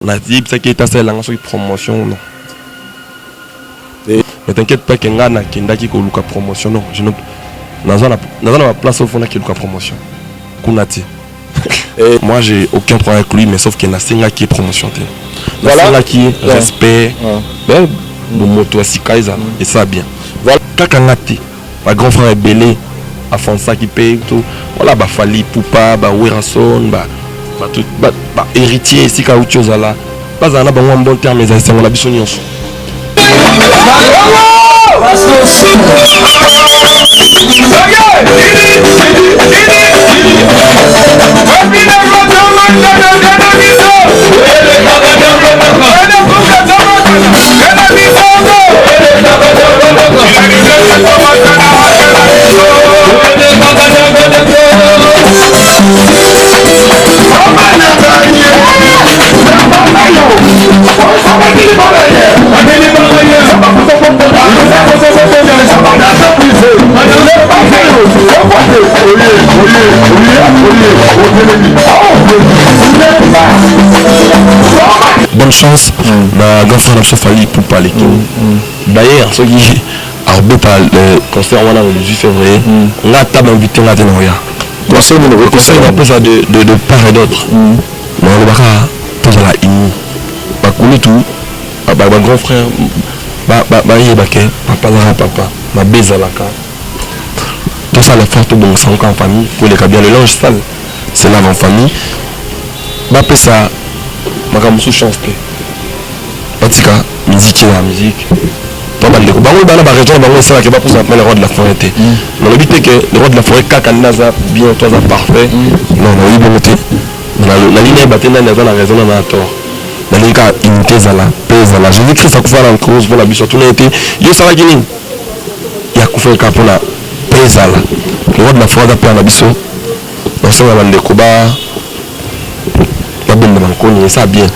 On a dit que c'est ça la promotion non. Mais t'inquiète pas qu'il y a un qui a promotion non. Je n'ai pas place au fond qui a promotion. Kunati. Moi j'ai aucun problème avec lui mais sauf qu'il y a un qui est promotion. Voilà là qui respect. Ben moto asikaisa et ça bien. Voilà kakangati. Ma grand frère est belé Afonsa qui paye tout. Voilà ba Fali Poupa ba Werason ba tout ba héritier ici ka autre chose là. Pas en a bon bon terme mais c'est on a besoin nyonso. Bonne chance, ma grand frère n'a Fali pour parler. D'ailleurs, ceux qui arbitrent le concert le 18 février, on a table invité à Tenoya. Conseil de part et d'autre. On va pas la inu. Pas couler tout. Ma grand frère, papa, ma bezalaka. Tout ça, les frères, tout bon, c'est encore en famille. Pour les cabines, le linge sale, c'est là en famille. Bah, ça, ma gamme sous chance. Batika, musique, la musique. Pas mal de coups. Bah, la région, c'est là qui va pour s'appeler le roi de la forêt. Mais le but est que le roi de la forêt, Kakanaza, bien, toi, parfait. Non, non, il est bon. La ligne est battue, dans la raison, on a tort. La ligne est unité, Zala, Pézala. J'ai vu que ça couvre en cause pour la bus, tout a été. Yo, ça va gagner. Il y a couvert le cap pour la Pézala. Le roi de la forêt a pris un abisso. Dans ce moment, le combat. La bonne de Manconi, ça bien.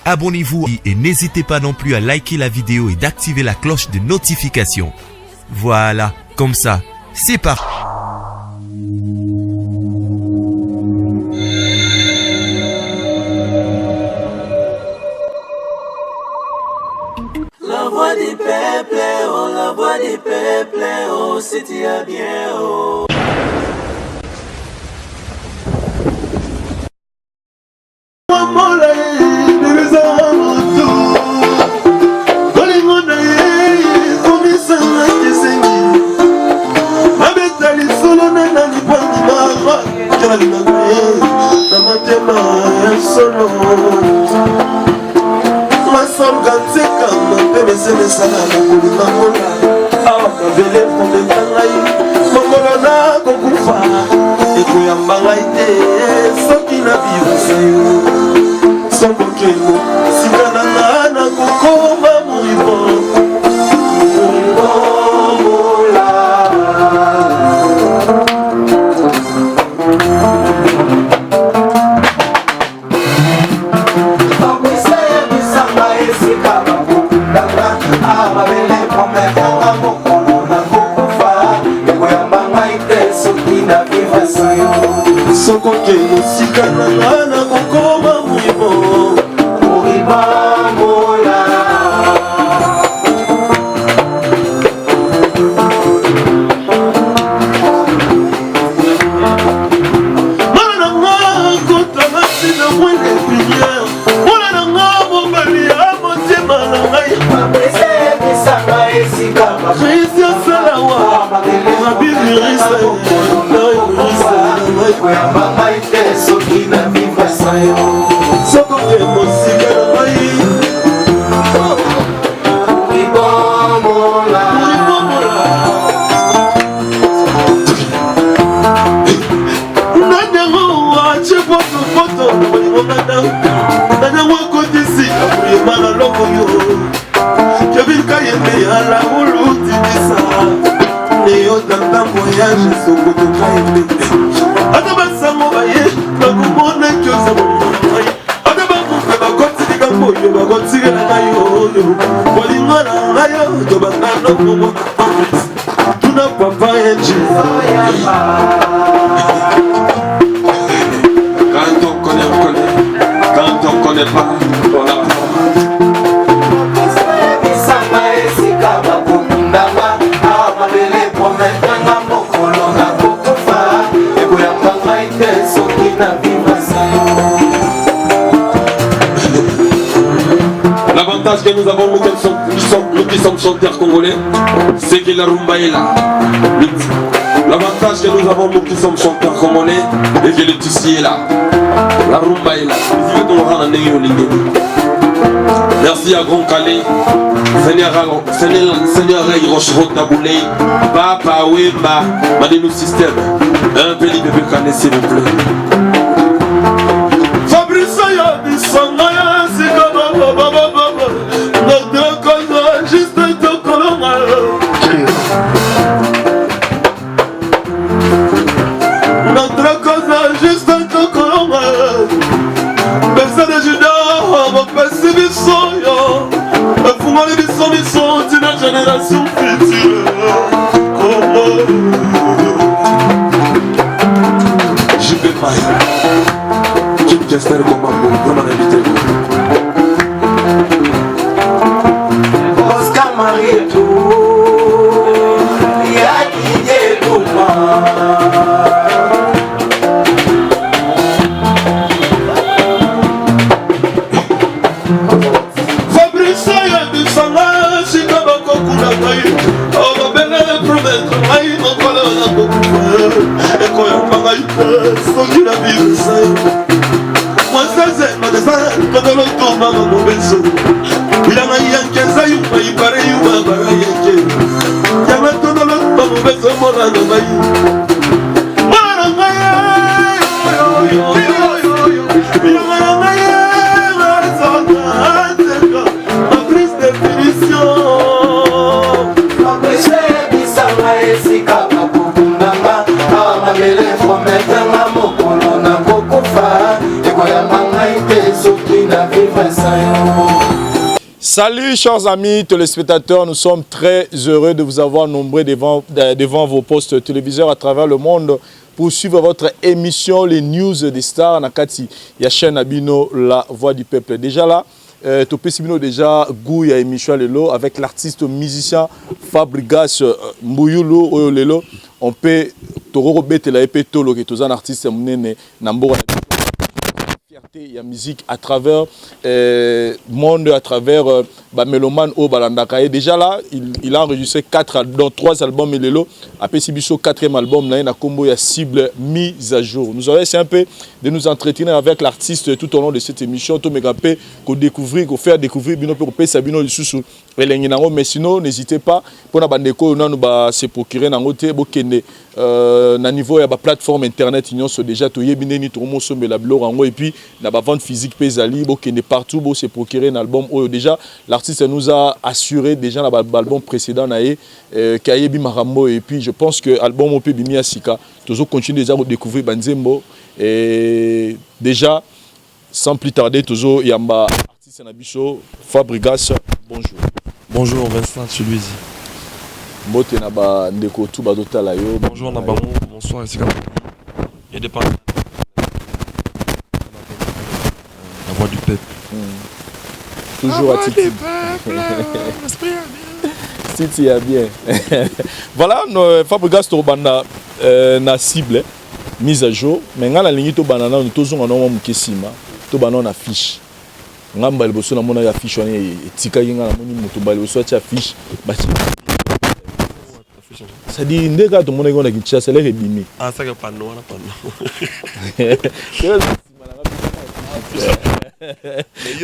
Abonnez-vous et n'hésitez pas non plus à liker la vidéo et d'activer la cloche de notification. Voilà, comme ça, c'est parti. La voix du peuple, oh, la voix du peuple, oh, c'est bien, oh. Soko ke musika na kokoma muibo. mariage sokotoka ete ata basango baye nakomona kioza molingai ata bakufe bakoti likambo oyo bakotikela ngai oyo bolingo na ngai oyo tobanda nokomwa tuna papa eji quand on connaît on connaît quand on connaît pas on a L'avantage que nous avons, nous qui sommes chanteurs congolais, c'est que la rumba est là. L'avantage que nous avons, nous qui sommes chanteurs congolais, et que le tissu est là. La rumba est là. Merci à Grand Calais, Seigneur Ray Rochereau Taboulé, Papa Wemba, Madino Système, un peu de Bekane s'il vous plaît. Fabrice Ayadi Sangaya, notre cause juste de colonel. Notre cause juste de colonel. Personne de Judas, mon père c'est Bissoyo. Fumons les Bissons, c'est la génération future. Je vais pas. Je vais faire comme un bon invité. Oscar Marietou, Yaki Douma. Fabrice Ayadi Sanga, Chicago Kunakai, oh, belle promettre, aïe, mon colonel, et quand on parle, c'est qui la vie, moi, c'est ma descente, quand on tombe dans mon berceau. Il a un kesa, il paraît, il m'a barré. Il y a maintenant mon berceau, mon anaï. Salut chers amis téléspectateurs, nous sommes très heureux de vous avoir nombreux devant vos postes téléviseurs à travers le monde pour suivre votre émission Les News des Stars. Nakati, Yachen Abino, la voix du peuple. Déjà là, Topesibino déjà goût ya émission lelo avec l'artiste musicien Fabrigas Mbouyulu Oyo lelo. On peut Toro Bete la épée Tolo qui est un artiste munene Nambora. Il y a musique à travers monde, à travers Meloman au Balandakaye. Déjà là, il a enregistré 3 albums et Lelo. Après Sibiso 4e album, il y a combo, il y a cible mise à jour. Nous allons essayer un peu de nous entretenir avec l'artiste tout au long de cette émission. Tout mégape, qu'on découvrir, qu'on faire découvrir, bino pour payer Sabino le sous. Mais sinon, n'hésitez pas pour la bande éco, nous se procurer dans côté bokene na niveau ya ba plateforme internet union so déjà to yebine ni tomo so la blog et puis na ba vente physique pezali bokene partout bo se procurer un album oyo déjà l'artiste nous a assuré déjà na album précédent na ye kayebi marambo et puis je pense que album on peut bimi asika toujours continuer déjà à découvrir banzembo et déjà sans plus tarder toujours yamba artiste na biso Fabrigas. Bonjour. Bonjour Vincent Chuluizi. Mbote na ba ndeko tout ba dotala yo. Bonjour na bango, bonsoir ici comme il y a des parents. La voix du peuple. Toujours à Titi. Titi a bien. Voilà, Fabrigas to banda na cible mise à jour, mais ngala lingi to banana nous tous on a mukesima, to banana fiche. Ngamba liboso na mona ya fiche on etika yinga na moni moto ba liboso ya fiche ba ça dit ndeka to mona ngona kicha c'est les bimi ah ça que pas non na pas non.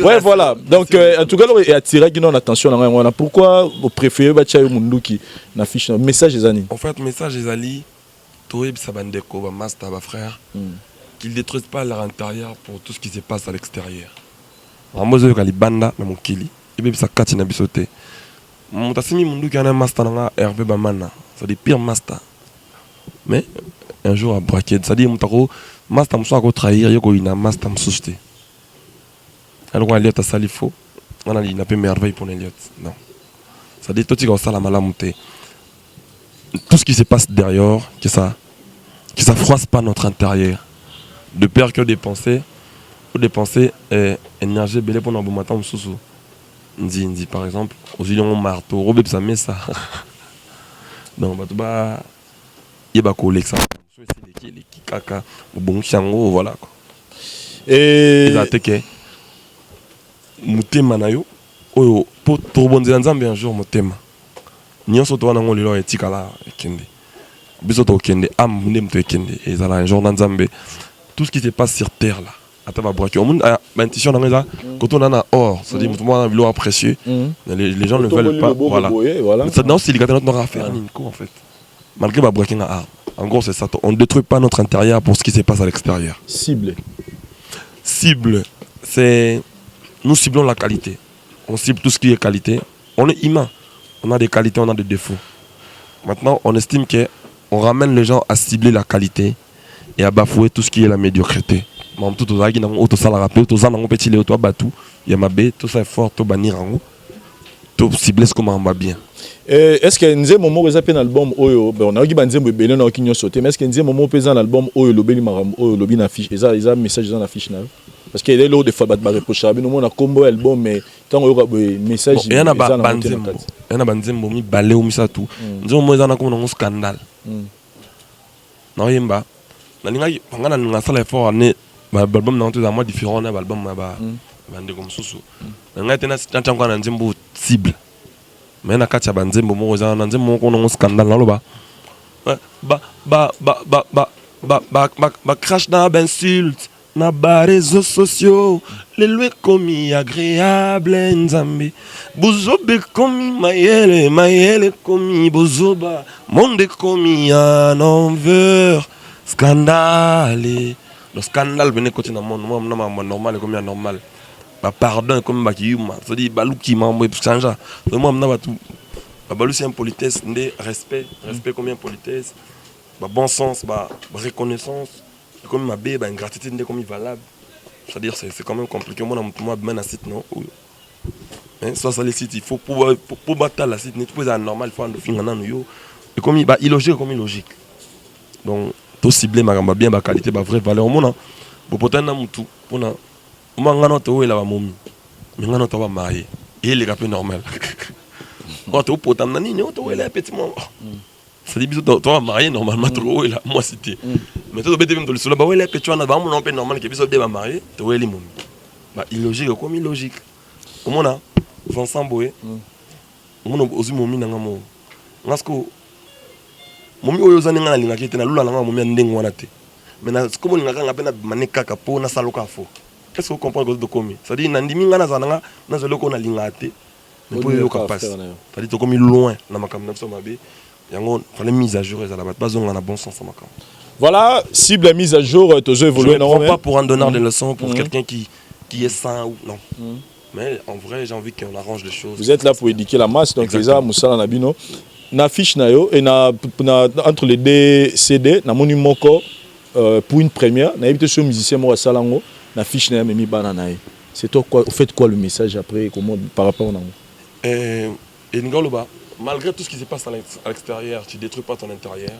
Ouais voilà donc en tout cas il a attiré qui non attention na ngona pourquoi vous préférez ba chayo munduki na fiche message des amis en fait message des ali toyeb sabandeko ba master ba frère qu'ils détruisent pas leur intérieur pour tout ce qui se passe à l'extérieur. Ramozo kali banda na mokili ebe bisa kati na bisote mutasimi mundu kana master nga Hervé Bamana c'est des pires master mais un jour à braquer c'est-à-dire mutako master muso ako trahir yoko ina master mususte alors on Elliot a sali faux on a dit n'a pas merveille pour Elliot non c'est-à-dire tout ça la malamute tout ce qui se passe derrière que ça froisse pas notre intérieur de peur que des pensées énergie belé pour un bon matin mususu ndi par exemple aux lions marteau robeb ça met ça non bah yeba collègue ça les kaka bon chango voilà quoi et ça teke mutema na yo oyo po tobonzela nzambe un jour mutema nyonso to wana ngolelo etikala ekende biso to kende am nde mto ekende ezala un jour na nzambe tout ce qui se passe sur terre là ata ba braquer au monde ba intention na ngeza quand on a or ça dit mutu mwana bilo précieux les gens ne veulent pas voilà ça non c'est notre affaire en fait malgré ba braquer na arme. En gros, c'est ça. On ne détruit pas notre intérieur pour ce qui se passe à l'extérieur. Cible, c'est... Nous ciblons la qualité. On cible tout ce qui est qualité. On est humain. On a des qualités, on a des défauts. Maintenant, on estime qu'on ramène les gens à cibler la qualité et à bafouer tout ce qui est la médiocrité. Tout ça est fort, tout bannir en haut. Tout cibler ce qu'on m'a bien. Est-ce que nous avons un album Oyo, on a dit que nous avons un sauté, mais est-ce que nous avons un album Oyo, le affiche, ils ont un message dans l'affiche parce qu'il y a des fois des reproches, nous avons un combo album, mais quand on a un message, il y a un banzembo mi balé ou misa tout. Nous avons un scandale. Non, il y a un effort, l'album est totalement différent, l'album est comme ça. Il y a un cible. Mais na kati ya banzembo moko za na nzembo moko na scandale na loba ba crash na insulte na ba réseaux sociaux les lois commis agréable nzambe bozobe commis mayele commis bozoba monde commis en envers scandale le scandale venait côté na monde moi normal comme normal pardon comme bakiyuma ça dit balou qui m'a changé moi na tout balou c'est impolitesse respect comme politesse bon sens reconnaissance comme ma bé ingratitude comme valable c'est-à-dire c'est quand même compliqué moi ben un site non hein soit ça les sites il faut pour battre la site n'est pas normal il faut en finir nan yo et comme illogique comme illogique donc tout ciblé ma bien ba qualité ba vraie valeur mon na pour pourtant na mutu pour na mangano to la momi mangano to ba marié et les gars normal quand tu pourtant nani ne to la petit moi ça dit biso to marié normalement to la moi cité mais to bete même to le solo ba ouais la petit on a ba mon peu normal que biso de ba marié to les momi ba illogique comme illogique comment na Vincent Boé mon ozu momi na ngamo ngasko momi oyo zani ngana linga kete na lula ngamo momi ndengo wana te mais na comme linga ngaka pe na maneka ka po na saloka fo. Qu'est-ce que vous comprenez de commis? C'est-à-dire, nandimi ngana zananga, na zelo ko na lingate. Ne peut yo passe. C'est-à-dire, to comme loin na makam na somabe. Yango, fallait mise à jour ça la pas on a bon sens à makam. Voilà, cible mise à jour, to évoluer non pas pour un donneur de leçons pour quelqu'un qui est sain ou non. Mais en vrai, j'ai envie qu'on arrange les choses. Vous êtes là pour éduquer la masse, donc les armes Moussala Nabino. Na fiche na yo et na entre les deux CD, na moni moko pour une première, na évité sur musicien mo salango. La fiche n'a même mis bananaï. C'est toi quoi? Vous faites quoi le message après comment par rapport au et Ngaloba, malgré tout ce qui se passe à l'extérieur, tu détruis pas ton intérieur.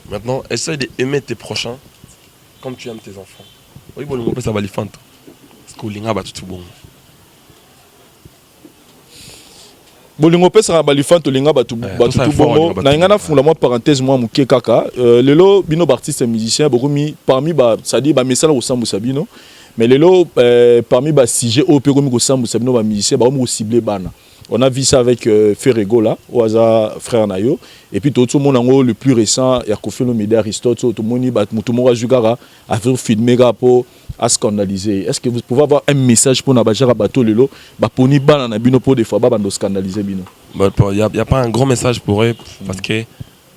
Maintenant, essaye d'aimer tes prochains comme tu aimes tes enfants. Oui, bon, on peut savoir les fentes. Parce que l'inga bat tout bon. Bolingo pesa balifante linga batu bongo na ngana fula moi parenthèse moi muke kaka lelo bino artiste musicien bokomi parmi ba ça dit ba mesala au sambu sabino mais lelo parmi ba sujet au pekomi ko sambu sabino ba musicien ba mo cibler bana on a vu ça avec Ferrego là au hasard frère Nayo et puis tout le monde le plus récent il y a Kofi Olomide Aristote tout le monde bat mutumo jugara a fait filmer pour à scandaliser. Est-ce que vous pouvez avoir un message pour Nabajara Bato Lelo Baponi Banana Bino pour des fois Babando scandaliser Bino? Il n'y a pas un grand message pour eux parce que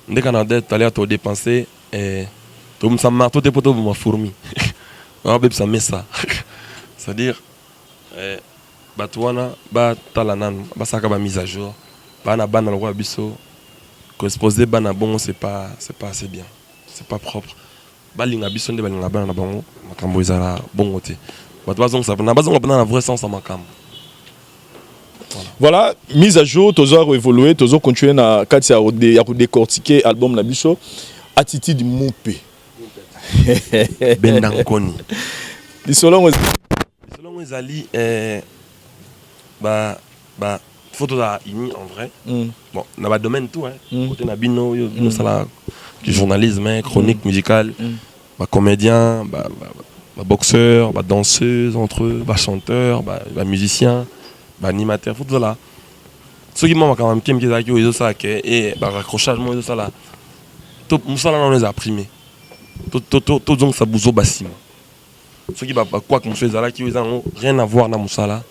dès qu'on a dit tu allais te dépenser et tout ça m'a tout est pour toi ma fourmi. Ah bébé ça met ça. C'est-à-dire Batouana ba talanan ba saka ba mise à jour ba na bana le roi biso exposer bana bon c'est pas assez bien. C'est pas propre. Balinga bisonde balinga bana bango makambo ezala bongo te. Bato bazong ça na bazong na vrai sens à makambo. Voilà, mise à jour, toujours évoluer, toujours continuer na kati ya décortiquer album na biso attitude Moupé. Bendankoni. Selon ezali photo da ini en vrai. Bon, na ba domaine tout côté na bino yo sala journalisme, chronique musicale, comédien, boxeur, danseuse entre eux, chanteur, musicien, animateur, tout ça. Ce qui m'a quand même qui me ça et raccrochage moi ça là. Tout ça là on les a primés. Tout donc ça bouzo bassimo. Ce qui va quoi que monsieur Zala qui ont rien à voir dans Moussala.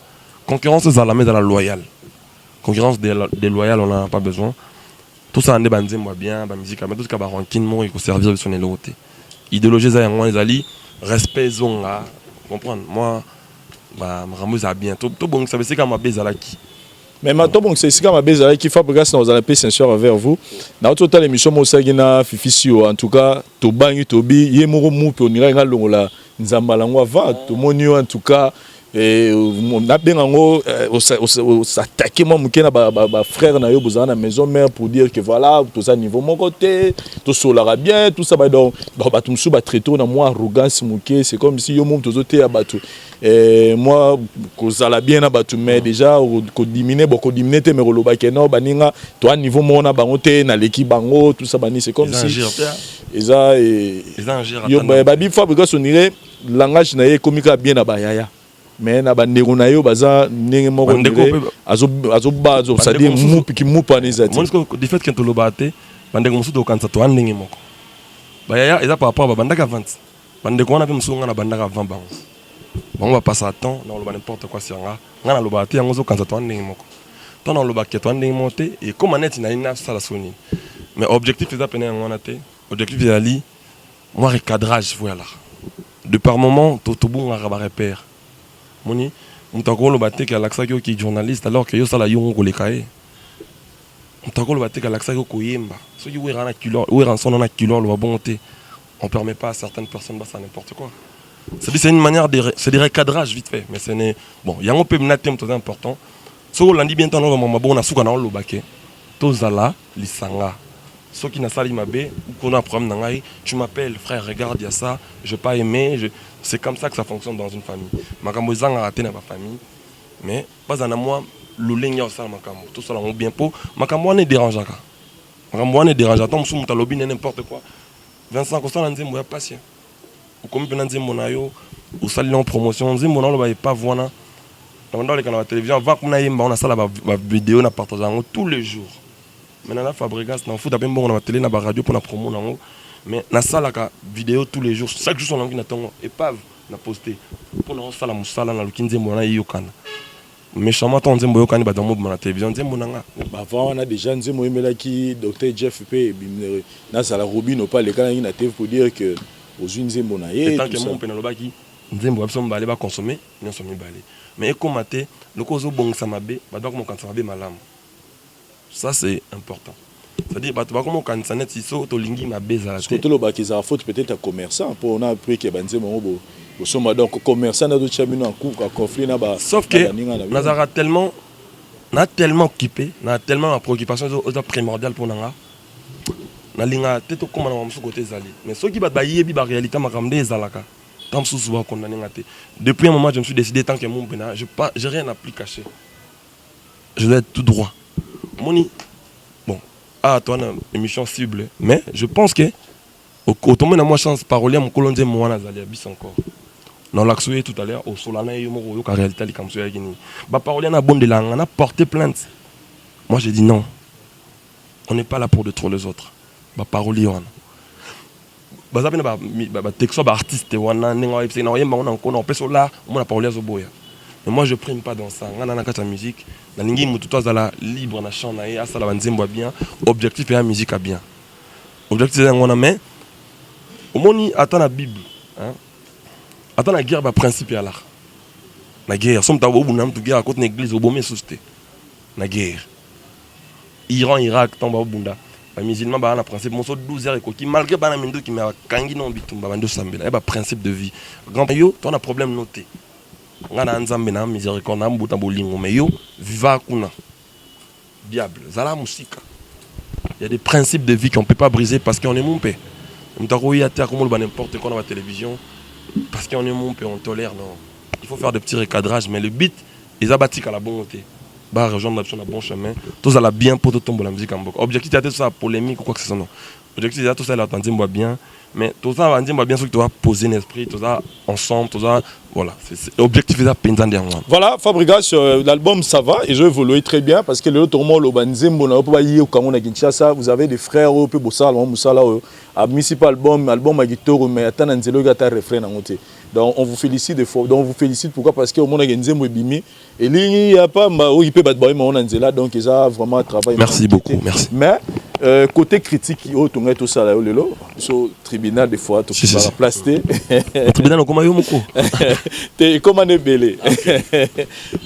Concurrence Zala mais dans la loyale. Concurrence déloyale on n'a pas besoin. Tout ça on est bandé moi bien, la musique mais tout ce qui va ranking moi il faut servir de son éloté. Idéologie ça moi les ali respect zone là. Comprendre moi Ramou ça bien. Tout bon ça c'est comme ma Zala qui. Mais maintenant bon c'est comme ma Zala qui Fabrice nous a paix sincère envers vous. Dans toute l'émission moi sagina Fifisio en tout cas to bangi to bi yemoro Moupé on ira ngalongola nzambala ngwa va to monio en tout cas et on a bien en s'attaquer moi mukena ba frère na yo bozana na maison mère pour dire que voilà tout ça niveau mon côté tout solara bien tout ça ba donc ba tumsu ba traiter na moi arrogance muké c'est comme si yo mom tozoté ya batu et moi kozala bien na batu mais déjà ko diminuer te me roloba keno baninga toi niveau mona bango te na l'équipe bango tout ça bani c'est comme si eza yo ba bi Fabrice on irait langage na ye komika bien na bayaya mais na bandeko na yo baza ndenge moko azo c'est-à-dire Moupé anizati moi du fait que to lobate bandeko musuto kanza to ndenge moko bayaya eza par rapport à bandaka 20 bandeko wana pe musunga na bandaka 20 bango on va passer à temps na loba n'importe quoi sur nga na lobate yango zo kanza to ndenge moko to na lobake to ndenge monté et comme net na ina sala soni mais objectif eza pena yango na te objectif ezali moi recadrage voilà de par moment to bunga ba repère moni mutakolo bateke alaksa ki journaliste alors que yo sala yo ngole kae mutakolo bateke alaksa ko yemba so ki wera na culeur wera son na culeur lo bonté on permet pas à certaines personnes ça n'importe quoi c'est une manière de c'est des recadrages vite fait mais ce n'est bon yango pe mnatem tout important so landi bien tant no mama bona suka na lo baké to zala lisanga ceux qui n'a sali mabe ou qu'on a un problème dans l'aïe, tu m'appelles frère regarde il y a ça je pas aimé c'est comme ça que ça fonctionne dans une famille makambo zanga raté dans ma famille mais pas en moi le lengya au sal makambo tout ça là on bien pour makambo on est dérangeant makambo on est dérangeant tant musu mutalobi n'importe quoi Vincent Costa na nzembo ya patient ou comme pena nzembo na yo ou sali en promotion nzembo na lo ba pas voir dans les canaux de télévision va qu'on a yemba on a ça la vidéo na partageant tous les jours. Maintenant la Fabregas na foot après bon na télé na radio pour la promo nango mais na sala ka vidéo tous les jours chaque jour son langue na tongo épave na posté pour na sala musala na lukinze mona yokana méchamment ton nzembo yokani ba dans na télévision nzembo nanga ba avant on a déjà nzembo yemela ki docteur Jeff P na sala Robino pas les kana na TV pour dire que aux nzembo na ye tant que mon pena lobaki nzembo absolument balé ba consommer non somi balé mais ekomaté le kozo bongsa mabe ba doit comme quand ça mabe malamu. Ça c'est important. C'est-à-dire bah tu vas comment quand ça net si so to lingi ma beza la tête. Surtout le bac ils a faute peut-être à commerçant pour on a appris que banze mon bo. Sommes donc commerçant na do chamino en cours à conflit na ba. Sauf que Nazara tellement occupé, na tellement ma préoccupation est primordiale pour nanga. Na linga tête comme na mso côté zali. Mais ceux qui ba yebi ba réalité makamde ezalaka. Tant sous souvent condamné ngate. Depuis un moment je me suis décidé tant que mon pena, j'ai rien à plus cacher. Je dois être tout droit. Moni, bon, toi, une émission cible, mais je pense que, autant que moi chance de parler, mon colonne de moi, Nazalia, bis encore. Dans l'accès tout à l'heure, au Solana, il y a une réalité comme ça. Bah, parler, on a bon de langue, on a porté plainte. Moi, j'ai dit non. On n'est pas là pour détruire les autres. Bah, parler, on a. Bah, ça, bah, texte, bah, artiste, on a, on peut sur là, on a parlé à Zoboya. Mais moi je prime pas dans ça. On a la musique, la lingi mututo zala libre na chant na ya ça la nzembo bien. Objectif est la musique à bien. Objectif c'est on a mais au moni attend la Bible, hein. Attend la guerre ba principe ya là. La guerre, somme ta bobu nam tu guerre à côté l'église au bomé sousté. La guerre. Iran Irak tomba bunda. Les musulmans, ils ont un principe, 12 heures, malgré les qui m'a kangi non bitumba, il y a un principe de vie. Grand yo, tu as un problème noté. On a un nzambe na miséricorde, na mbuta bolingo, mais yo, viva kuna. Diable, zala musika. Il y a des principes de vie qu'on ne peut pas briser parce qu'on est mon père. On t'a rouillé à terre comme n'importe quoi dans la télévision. Parce qu'on est mon père, on tolère, non. Il faut faire des petits recadrages, mais le beat, ils abattent à la bonne côté. Bah, rejoindre la bon chemin. Tout ça, là, bien pour tout tomber la musique en boucle. Objectif, c'est tout ça, polémique ou quoi que ce soit, non. Objectif, c'est tout ça, là, t'entends bien. Mais tout ça, on dit bien sûr que tu dois poser un esprit, tout ça, ensemble, tout ça. Voilà. Objectif, c'est ça, paysan derrière. Voilà, Fabregas, l'album, ça va et je vais évoluer très bien parce que le tourment, le banzembo, on peut pas y aller Kinshasa. Vous avez des frères, on peut bosser, on peut à municipal album à guitare, mais attends, on a un refrain en côté. Donc on vous félicite des fois. Donc on vous félicite pourquoi parce que au monde a gagné bimi et il y a pas où il peut battre mais on a là donc ils a vraiment travaillé. Merci beaucoup, merci. Mais côté critique, oh tu tout ça là lelo, sur tribunal des fois tu peux pas placer. Tribunal comment yo moko. T'es comment est belé.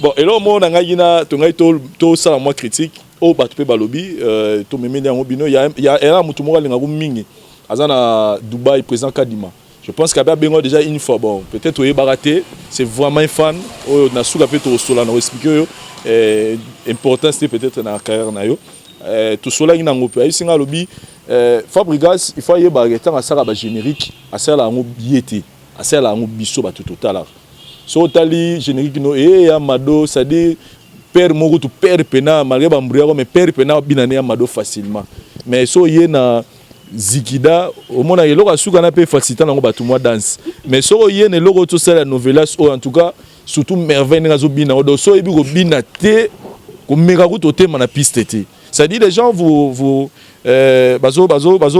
Bon et là moi on a gagné tout ça moi critique. Oh bah tu peux balobi tu me mets en bino il y a là mutu mo linga mingi. Azana Dubaï présent Kadima. Je pense qu'il y a déjà une fois, bon, peut-être qu'il a raté, c'est vraiment un fan, on a souvent fait cela, on a expliqué l'importance peut-être dans la carrière. Tout cela, il y a un peu. Ici, Fabregas, il faut y avoir un générique, à faire la biété, à faire la bisso, tout à l'heure. So, tali générique, et Amado, c'est-à-dire, père Mogo, tu père Pena, malgré Bambriago, mais père Pena, binané Amado facilement. Mais so, il y a Zikida, au monde il aura su qu'on a pu faciliter dans le moi danse. Mais so il y a ne logo tout ça la novelas ou en tout cas surtout merveille dans zobina ou so et bi bina te ko mega route au thème na piste te. Ça dit les gens vous bazo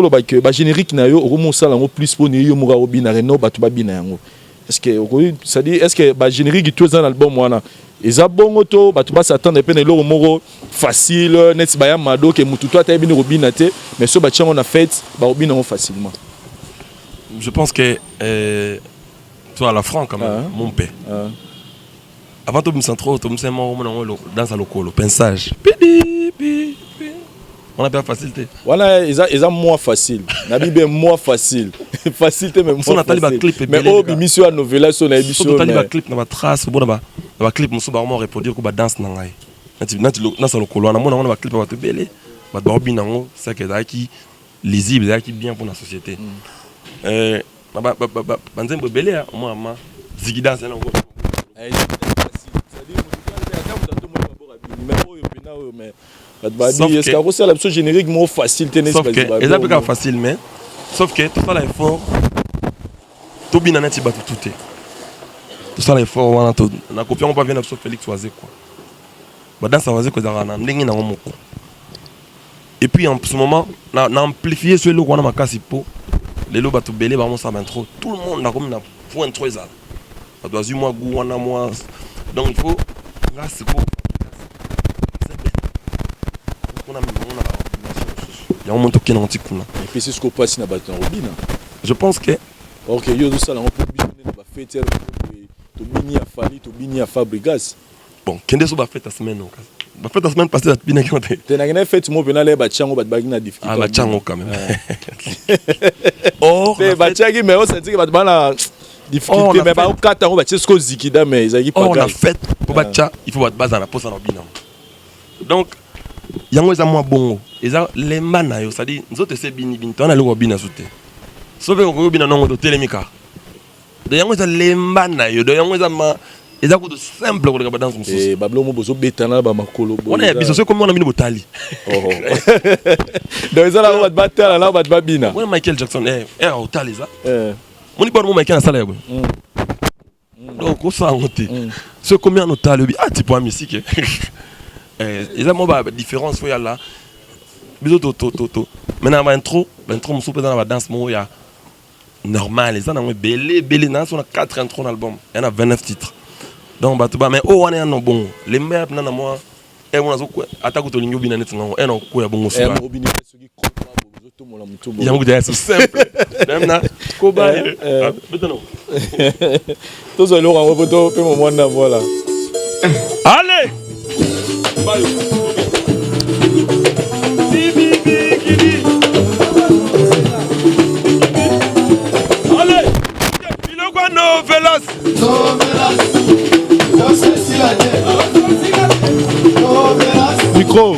lo ba générique na yo au mo sala ngo plus pour yo mo ga bina reno batu ba bina yango. Est-ce que ça dit est-ce que ba générique tout dans l'album wana eza bongo to batu ba s'attendre pe ne logo moko facile net ba ya mado ke mutu toi ta bino robina te mais so ba tchango na fait ba robina facilement. Je pense que toi à la franc quand même mon père. Avant tout me sens trop tout me sens dans sa locolo pensage. On a bien facilité. Voilà, ils ont moins facile. Nabibe moins facile. Facilité mais moins facile. Mais oh, mission à novela sur la émission. Surtout tali ba clip na ba trace bon ba clip musu ba vraiment reproduire ko ba danse na ngai. Na sa lokolo na mona ba clip ba te belé. Ba dorbi nango, ça que ça qui lisible, ça qui bien pour la société. Ba nzembo belé moi ma zigida c'est nango. Est-ce que c'est la chose générique moins facile sauf que c'est facile mais sauf que tout ça là est fort tout bien net il bat tout ça là est fort on a copié on pas venir sur Félix Oazé quoi bah dans ça Oazé que ça na ndenge na moko et puis en ce moment na amplifier ce lot on a ma casse po les lots bateau belé vraiment ça va trop tout le monde a comme na point trop ça doit du moi goût on a moi donc il faut là c'est pour il y a un moment qui est antique. Et puis c'est ce qu'on passe dans la robine. Je pense que. Ok, il y a tout ça, on peut bien faire Tobini a fallu, Tobini a Fabregas. Bon, quand est-ce que tu as fait ta semaine? Tu as fait ta semaine passée à Tobini. Tu as fait mon pénal, Bachango, Batbagina difficile. Ah, Bachango quand même. Or, Bachangi, mais on s'est dit que Batbana difficulté, mais pas au 4 ans, c'est ce que Zikida, mais ils ont pas. On a fait pour Batcha, il faut battre base dans la poste en robine. Donc, il y a un mois bon. Les mana, c'est-à-dire, nous autres, c'est bini, on a le robin à sauter. Sauf que le robin a un télémica. Il y a les mana, il y a de simple pour les danses. Et Bablo Mobozo Betana, Bamakolo. On a besoin de comment on a mis le botali. Donc, ils ont la bataille, là, Babina. On a Michael Jackson, au tali, ça. On n'est pas le Michael à salaire. Donc, on s'en rend. Ce combien on a le ah, tu peux musique. Il y a une différence là. Maintenant, intro, je suis dans la danse, il y a normal. Il y a belé, on a 4 intros dans l'album. Il y en a 29 titres. Donc, mais oh, on est un bon. Les meilleurs, moi, et on a attaqué au ligne bien net, et on a quoi bon aussi. Il y a un gars c'est simple. Même là, Koba. Maintenant. Tous les jours, on va te faire mon moment voilà. Allez! Bibi, micro.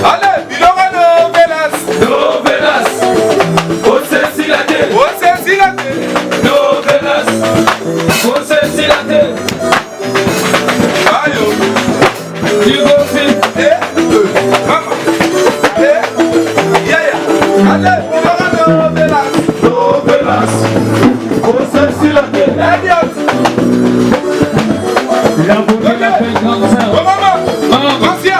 Allez, bilonga novelas. Novelas. Osesi la tête. Osesi la tête. Novelas. Osesi la tête. Ayo. You go see. Mama. Yeah. Allez, bilonga novelas. Novelas. Osesi la tête. Idiot. Il a bouclé la peine comme ça. Oh maman. Gracias.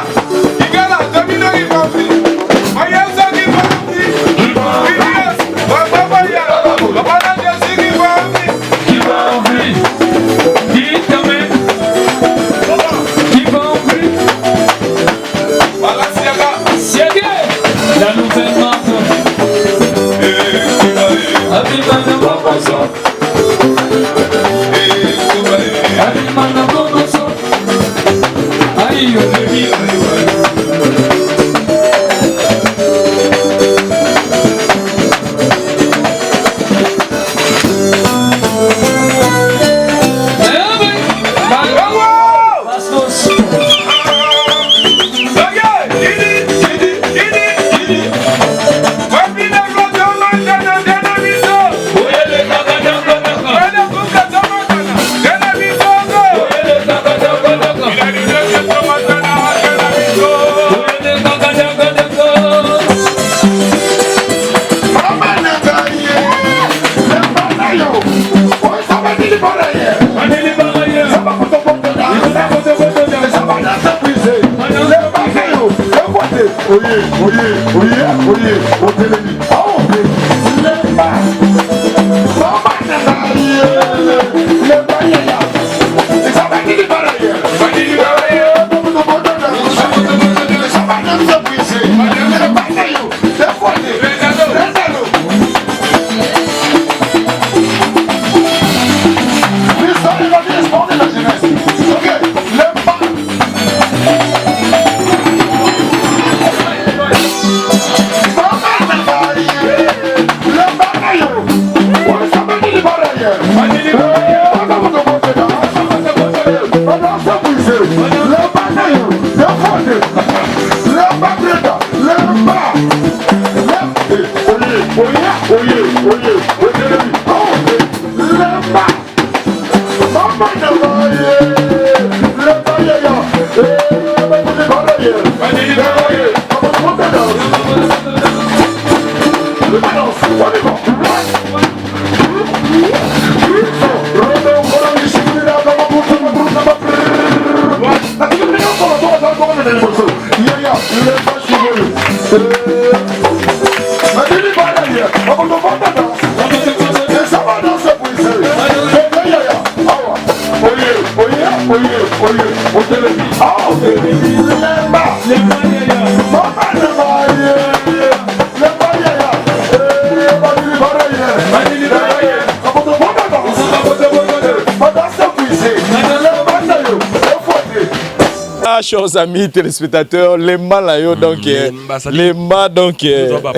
Chers amis téléspectateurs, les malayo donc les ma donc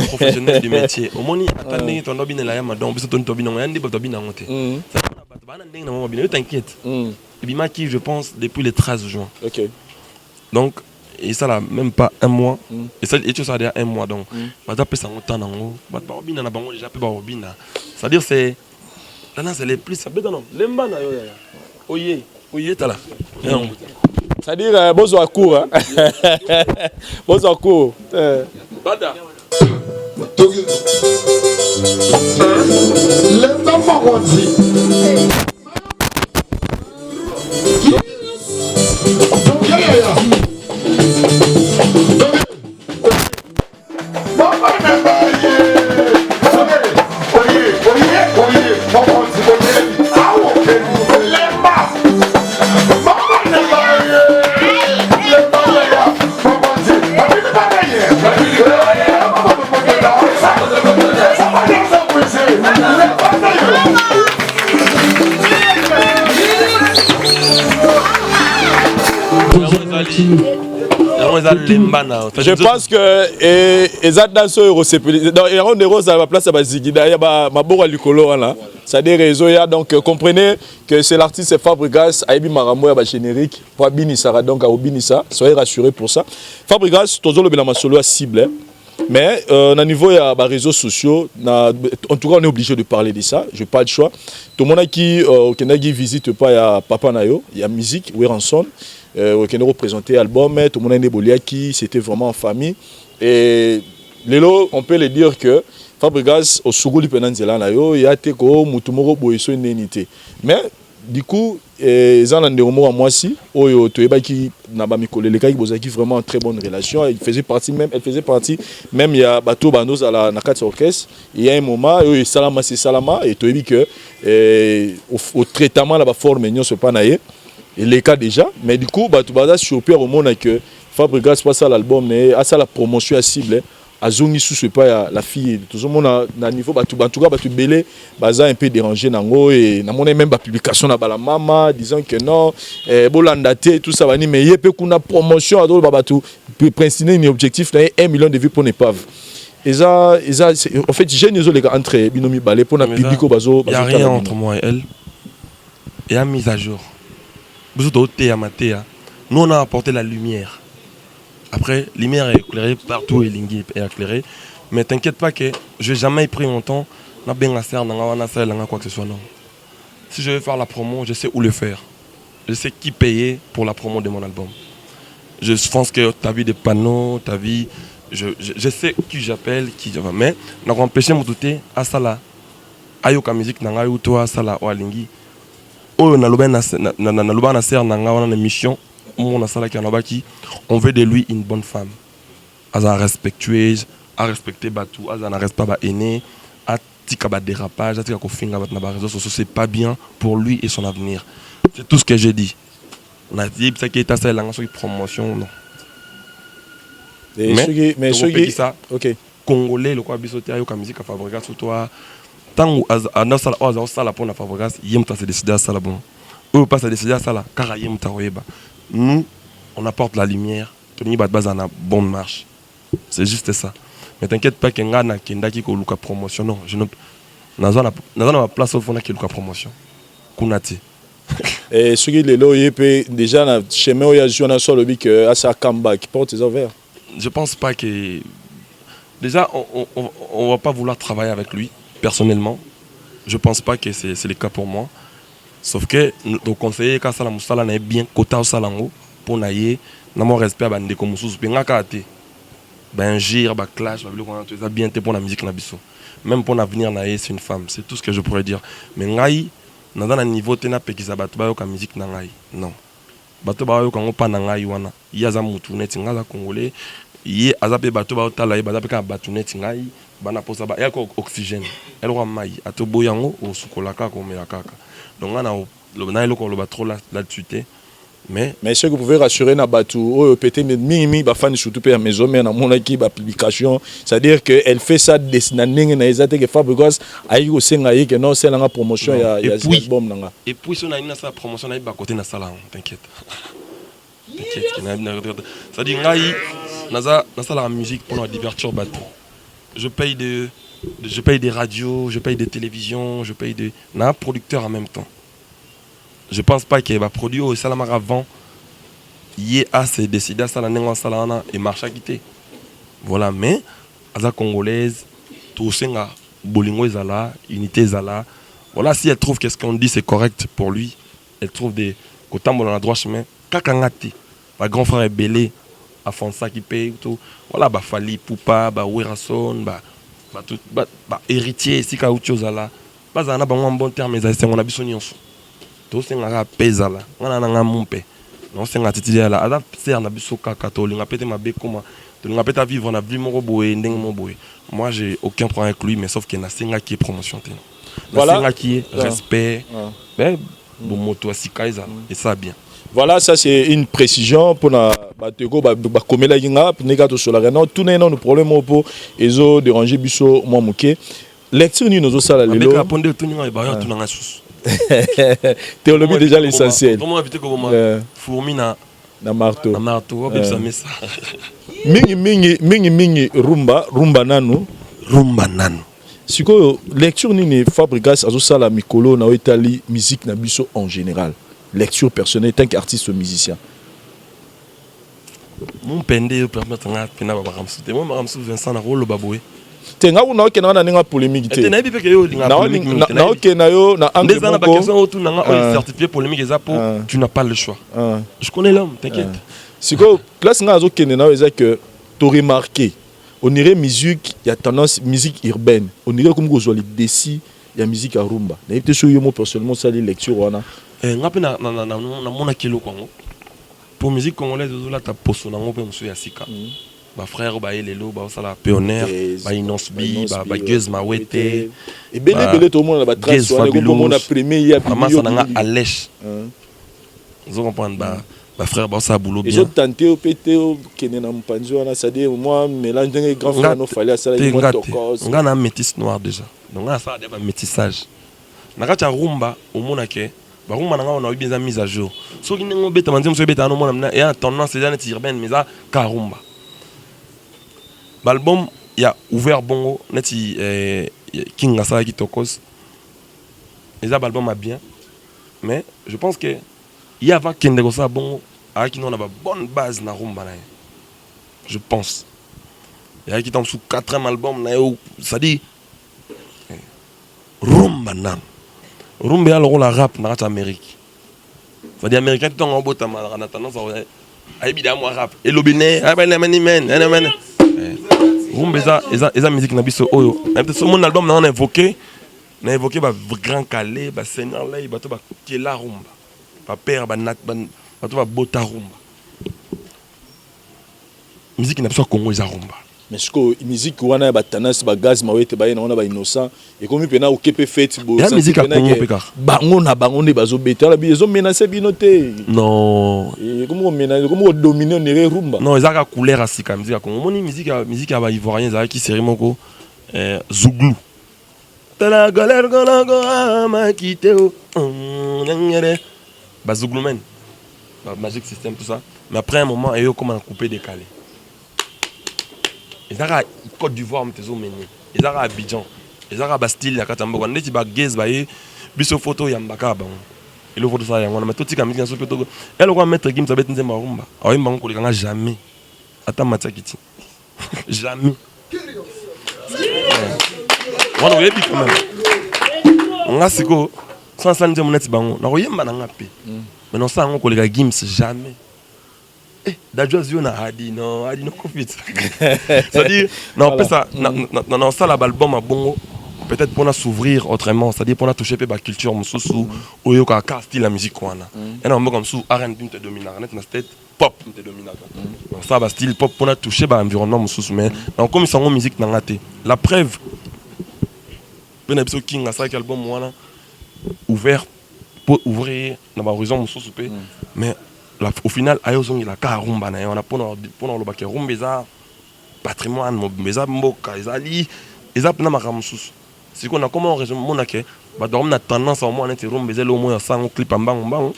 professionnel du métier. Au moins attendez ton dobine la yama donc ton dobine on yandi dobine ngote. Ça va pas ndeng na mo bine, t'inquiète. Et bima qui je pense depuis le 13 juin. OK. Donc et ça là même pas un mois et ça et tu ça déjà un mois donc va taper ça autant nango ba dobine na bango déjà pe ba dobine. C'est-à-dire c'est là c'est les plus ça be non lemba na yo ya. Oye ta là. C'est-à-dire, bonjour à court. Hein? Bonjour à court. Bada. Le maman grandit. Je pense que les danses dans les roses à la place à Bazigida, il y a Mabora Lucolo là. Ça des réseaux donc comprenez que c'est l'artiste Fabregas Aibi Maramo ya générique pour Binissa donc à Obinissa, soyez rassurés pour ça. Fabregas toujours le bilan solo à cible. Mais au niveau des réseaux sociaux, en tout cas on est obligé de parler de ça, je n'ai pas de choix. Tout le monde qui visite pas Papa Nayo, il y a musique, Weranson, qui a représenté l'album, tout le monde est Bolia qui c'était vraiment en famille. Et Lélo, on peut le dire que Fabregas au Sougouli Penanzela Nayo, il y a été comme Mutumoro Boiso une unité. Mais du coup, ils ont un déroulé à moi aussi. Qui vraiment en très bonne relation. Elle faisait partie même il y a Bato Banos à la Nakats Orchestre. Il y a un moment, Salama c'est Salama, et tu as dit que au traitement là-bas fort mignon c'est pas naïe. Et les cas déjà, mais du coup, Bato Baza surpris au monde que Fabregas passe à l'album, mais à ça la promotion à cible. Azongi sous pas la fille tout le monde à niveau en tout cas tu belé baza un peu dérangé nango et na mona même ba publication na bala mama disant que non bolandate tout ça va ni mais yepé kuna promotion à d'autres babatu principe un objectif là 1 million de vues pour n'épave et ça en fait j'ai les gars entre binomi balé pour na publico bazo il y a rien entre moi et elle et à mise à jour vous d'autres à matéa nous on a apporté la lumière. Après, la lumière est éclairée partout et l'ingui est éclairée. Mais t'inquiète pas que je n'ai jamais pris mon temps. Quoi que ce soit, non. Si je veux faire la promo, je sais où le faire. Je sais qui payer pour la promo de mon album. Je pense que tu as vu des panneaux, tu as vu... Je sais qui j'appelle, qui... Mais, on a empêché mon douter à ça là. Ayoka musique, nanga ou toi, ça là, ou à l'ingui. Oh, on a une émission. On veut de lui une bonne femme. Elle respectueuse, à respecter Batou, elle ne reste pas aîné, à tika dérapage, à tika kofinga bat na réseaux sociaux, c'est pas bien pour lui et son avenir. C'est tout ce que j'ai dit. On a dit ça qui est assez la promotion non. Mais ça, OK. Congolais le quoi bisoté ayo ka musique à Fabregas sur toi. Tant à sala o sala pour na Fabregas, yem ta se décider à sala bon. Ou pas se décider à sala car yem ta weba. Nous, on apporte la lumière, Tony Badbaz en a bonne marche. C'est juste ça. Mais t'inquiète pas qu'il y a un qui a promotion. Non, je n'ai pas place au fond qui a promotion. Kunati. Et ce qui est là, déjà, dans le chemin où il y a un seul lobby qui a sa comeback, porte les ouverts. Je pense pas que. Déjà, on va pas vouloir travailler avec lui, personnellement. Je pense pas que c'est le cas pour moi. Sauf que le conseiller quand ça la moussala n'est bien côté au salango pour naïe n'a mon respect à bande comme sous bien kate ben gire ba clash ba tu as bien pour la musique na biso même pour l'avenir naïe c'est une femme c'est tout ce que je pourrais dire mais ngai dans un niveau tena pe ki zabatu ba yo ka musique na ngai non bato ba yo ka pas na ngai wana yaza mutu net ngaza congolais yi azape bato ba otala yi bazape ka batu net ngai bana posa ba ya ko oxygène elle roi mai ato boyango o sukolaka ko melaka. Donc on a trop là-dessus. Mais ce que vous pouvez rassurer na Batou, peut-être mimi ba fan surtout pe maison mais na mon équipe publication, c'est-à-dire que elle fait ça dessiner na ezate que Fabregas ayi ko senga yi que non c'est la promotion ya album nanga. Et puis si on a une sa promotion na ba côté na sala, t'inquiète. C'est-à-dire ngai na sala la musique pour la divertir Batou. Je paye des radios, je paye des télévisions, je paye des producteurs en même temps. Je pense pas qu'il va produire au Salamar avant. Il a assez décidé à Salanenga Salana et marche à quitter. Voilà, mais à la congolaise, tout ça, Bolingo Zala, Unité Zala. Voilà, si elle trouve que ce qu'on dit c'est correct pour lui, elle trouve des côtés dans la droite chemin. Kakangati, ma grand frère est belé, Afonsa qui paye tout. Voilà, bah Fali Poupa, bah Werason, héritier si kaucho zala baza na bango bon terme ezase ngona biso nyonso to senga peza la ngana nga mumpe non senga titilia la ada ser na biso kaka to linga pete mabe koma to linga pete vivre na vie moko boye ndenge mo boye. Moi j'ai aucun problème avec lui mais sauf qu'il y a senga qui est promotion te voilà senga qui est respect ben bon moto asikaisa et ça bien. Voilà, ça c'est une précision pour la batego comme la ginga négato sur la réunion tout n'est non le problème pour ezo déranger biso moi muké lecture ni nous ça la lelo répondre tout ninga ba tout nanga sous théologie déjà l'essentiel comment éviter que fourmina na marteau. Na marteau, ça met ça. Mingi rumba nanu. Rumba nanu. Siko lecture nini Fabregas azo sala mikolo na Italie musique na biso en général. Lecture personnelle tant qu'artiste ou musicien. Mon pende permettre nga pena ba ramsu. Te mo ramsu Vincent na rolo baboué. Tenga una oke na ninga polémique te. Na bi pe ke yo linga polémique. Na oke na yo na angle moko. Des ba question autour na nga certifié polémique ezapo, tu n'as pas le choix. Je connais l'homme, t'inquiète. Siko place nga azo kene na eza que tu remarqué. On irait musique, il y a tendance musique urbaine. On irait comme vous les décis, il y a musique à rumba. Na été sur yo personnellement ça les lectures wana. Nga pe na mona kilo kwango. Pour musique congolaise là ta poso na ngo pe musu ya sika. Ba frère ba elelo ba sala pionnier, ba inosbi, ba Geuse Mawete. Et belé tout le monde ba trace sur le monde premier il y a maman ça nga Alèche. Vous comprenez ba frère ba ça boulot bien. Ils ont tenté au pété au kenena mpanzo wana ça dit moi mélange d'un grand frère no fallait ça il moi tokos. Nga na métis noir déjà. Donc nga ça des métissage. Na ka rumba au mona ke ba rumba na nga on a eu bien mise à jour. So ki ngo beta manzi mso beta no mona et en tendance c'est net urbaine mais ça ka rumba. L'album il y a ouvert bongo neti King Asala qui tokos. Les albums a bien mais je pense que il y a avant Kende Gosa bongo a qui on a bonne base na rumba na. Je pense. Il y a qui tombe sous 4e album na ça dit rumba na. Rumba alors la rap na Amérique. Ça dit américain tout en bota na tendance à évidemment rap et l'obine rumba eza musique na biso oyo même ce mon album na évoqué ba grand calé ba seigneur là ba to ba kela rumba ba père ba nat ba to ba bota rumba musique na biso Congo eza rumba mais ce que musique wana ba tendance ba gaz Mawete ba ina wana ba innocent et comme pena o kepe fête bo ça musique à Congo peka bango na bango ne bazo beta la biso menacer binoté non et comme on menace comme on dominer on irait rumba non ezaka couleur asika musique à Congo moni musique ya ba ivoirien ezaka ki série moko Zouglou tala galère golago ma kiteo ngere ba Zouglou men ba Magic System tout ça mais après un moment et yo comment couper décalé. Ils ont Côte d'Ivoire, mais ils ont Abidjan. Ils ont Bastille, ils ont Ndeti Bagez, Biso photo Yambaka. Et le photo ça, on a mis tout ce qui est sur le photo. Elle va mettre Gim, ça va être une marumba. Ah oui, mais on jamais. Attends, Matia Kiti. Jamais. On a eu quand même. On a c'est quoi? Sans ça, nous avons dit bango. On a eu un peu. Mais non, ça, on a Gims jamais. D'adjoisio na hadi no confit. C'est-à-dire non ça non ça l'album a bon peut-être pour s'ouvrir autrement, c'est-à-dire pour toucher la culture mususu oyo ka style la musique kwana. Et non comme sous R&B te domine, net na tête pop te domine. Donc ça va style pop pour toucher ba environnement mususu mais donc comme ils sont en musique na ngate. La preuve ben episode King a ça album wana ouvert pour ouvrir na ba horizon mususu mais au final ayozongi la ka rumba na on a pour le baké rumba patrimoine mobeza mboka ezali ezap na makamsusu siko na comment raison monake ba dorm na tendance au moins na rumba ezelo moins sans clip mbango mbango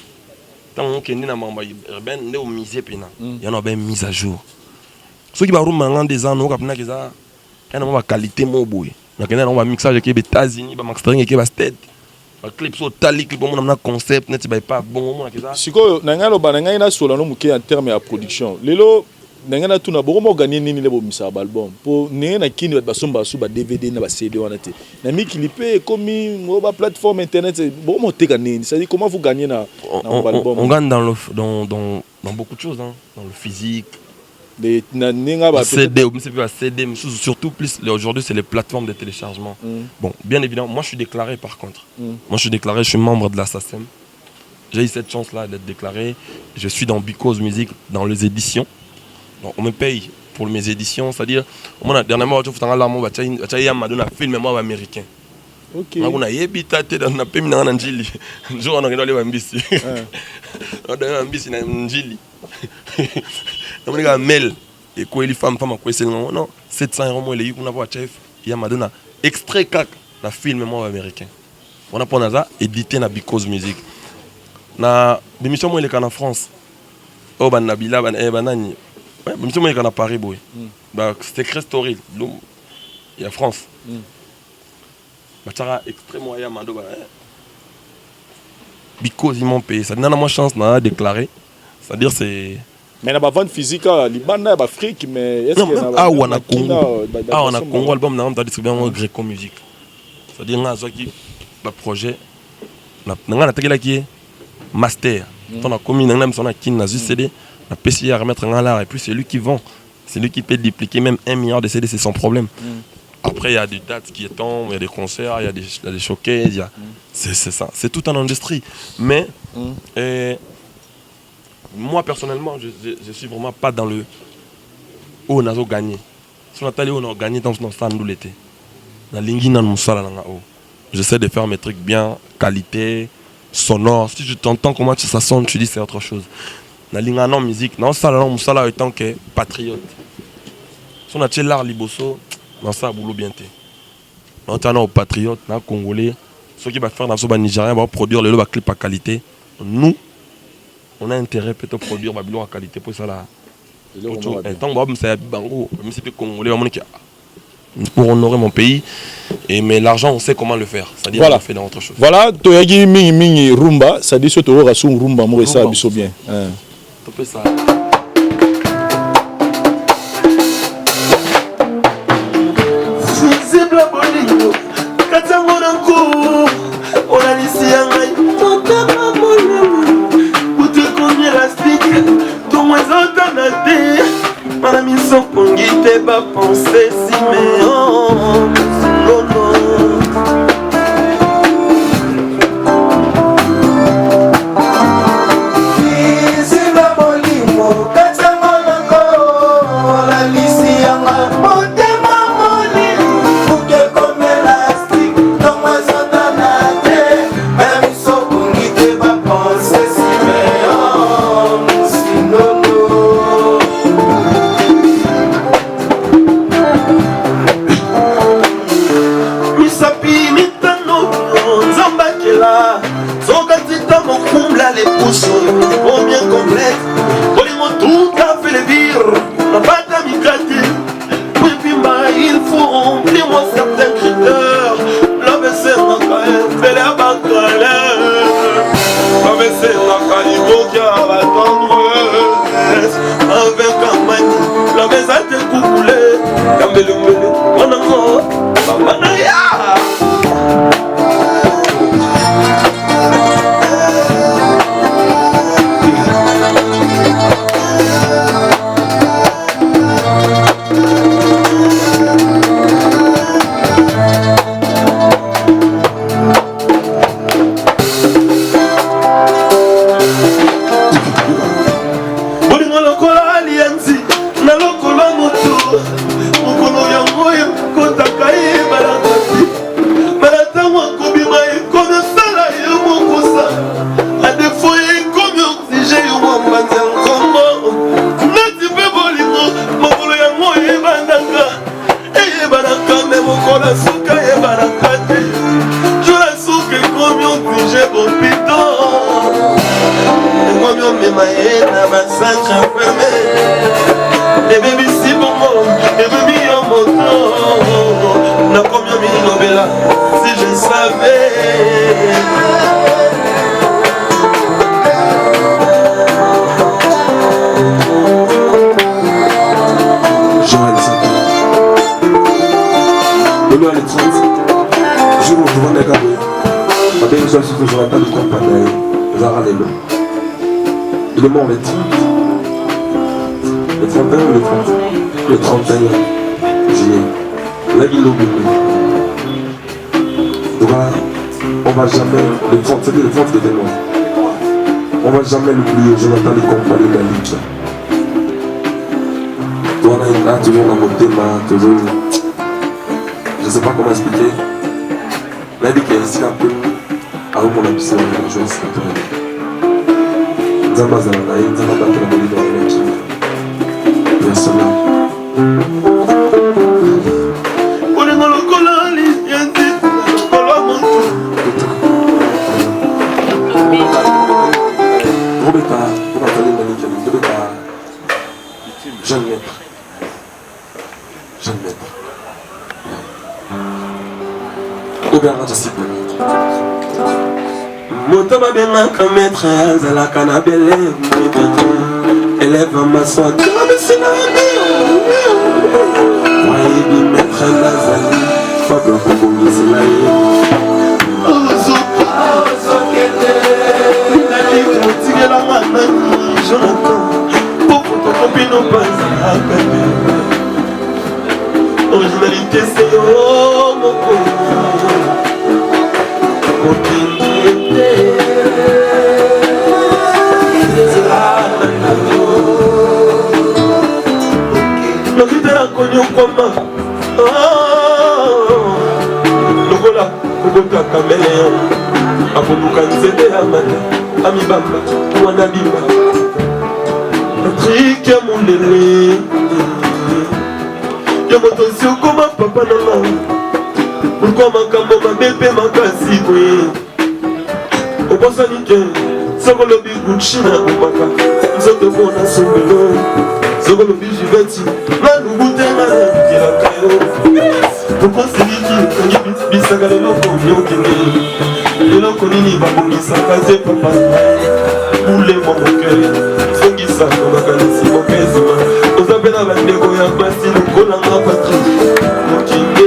tant kendi na mamba urbaine nde au musée pena ya na ben mise à jour ceux qui ba rumba ngande des ans no kapna keza na ba qualité moboye na kena na ba mixage ke États-Unis ba mastering ke ba state clip so tali clip on a concept net pas bon moment ça siko nanga lo bananga ina solo no muke en terme ya production lelo nanga na tuna bomo gagner nini le bo misa album pour nanga na kini ba somba su ba DVD na ba CD wana te na mi clipé comme mo ba plateforme internet bomo te gagner ça dit comment vous gagnez na album on gagne dans beaucoup de choses hein, dans le physique les ninga ba CD CD surtout plus aujourd'hui c'est les plateformes de téléchargement. Bon, bien évidemment, moi je suis déclaré par contre. Moi je suis déclaré, je suis membre de la SACEM. J'ai eu cette chance là d'être déclaré. Je suis dans Because Music dans les éditions. Donc on me paye pour mes éditions, c'est-à-dire moi dernièrement je fais un larme va madonna film moi américain. OK. On a yebita dans na pemi na njili. Jour on a ngelo le mbisi. On a mbisi na njili. On a mail et quoi les femmes quoi c'est non 700 € moi les on a voir chef il y a madonna extrait cac la film moi américain. On a pour ça édité na Because Music. Na l'émission moi il est en France. Oh, Banabila, Banani. Ouais, mais moi, il y a Paris, boy. C'est Crest Story, il y a France. Bah, extrêmement moyen, Mando. Because ils m'ont payé. Ça donne moins chance de déclarer. C'est-à-dire, c'est. Mais il y a vente physique, Liban, il y a Afrique, mais est-ce qu'il y a ah, on a Congo. Ah, on a Congo, l'album, on a distribué en Gréco Musique. C'est-à-dire, on a un projet. On a un master. On a commis un homme, on a un CD. On a essayé à remettre un l'art. Et puis, c'est lui qui vend. C'est lui qui peut dupliquer même 1 milliard de CD, c'est sans problème. Après, il y a des dates qui tombent, il y a des concerts, il y a des showcases. C'est ça. C'est toute une industrie. Mais. Moi personnellement, je suis vraiment pas dans le où on a gagné. Si on a gagné dans ce stand où l'été. J'essaie de faire mes trucs bien, qualité, sonore. Si je t'entends comment ça sonne, tu dis c'est autre chose. Dans la musique, dans ça en tant que patriote. Si on a l'art liboso, dans ça boulot bien té. On est un patriote, un congolais. Ce qui va faire dans ce Nigérien va produire le clip à qualité. Nous on a intérêt peut-être à produire Babylon à qualité pour ça là. Tant que ça bango, même si c'est congolais, pour honorer mon pays. Mais l'argent, on sait comment le faire. C'est-à-dire voilà. On fait dans autre chose. Voilà, Toyagi Mingi Rumba, ça dit surtout Rasoum Rumba, moi ça abisso bien. Topé ça. Pas penser si mais Le mort le 30, le 31 ou le 30, le 31 juillet, là il l'oublie. Donc on va jamais, le 30, c'est le 30 de moi. On va jamais l'oublier, Jonathan les compagnies de la Ligue. On a toujours dans mon thème, toujours, je ne sais pas comment expliquer. La Ligue est ici un peu, avant mon ambition, je vais essayer de Zamba Zamba, Zamba Zamba, Zamba Regarde, je sais pas. Moto babengaka maître azalaka na bele élève maswa wayebi maître nazali fable kobongisela ye otikelanga nani jonathan po fotokopino bazalaka originalité se yo moko Lokitela konyo koma lokola kokota caméléon akoluka nzete ya mata amibamba wana bimba Patrick ya mondele ya moto si okoma papa nanga pourquoi makambo mabe mpe makasi boye obosani ke soko lobi gucci na komaka nzoto mpona sombelo soko lobi jiveti nalubu te nakelaka yo okoseliki okangi bisaka leloko yokende leloko nini babongisaka te papa bule mo mokel songisaka makanisi mokezima oza mpe na bandeko ya basi lokolanga patrik mokinde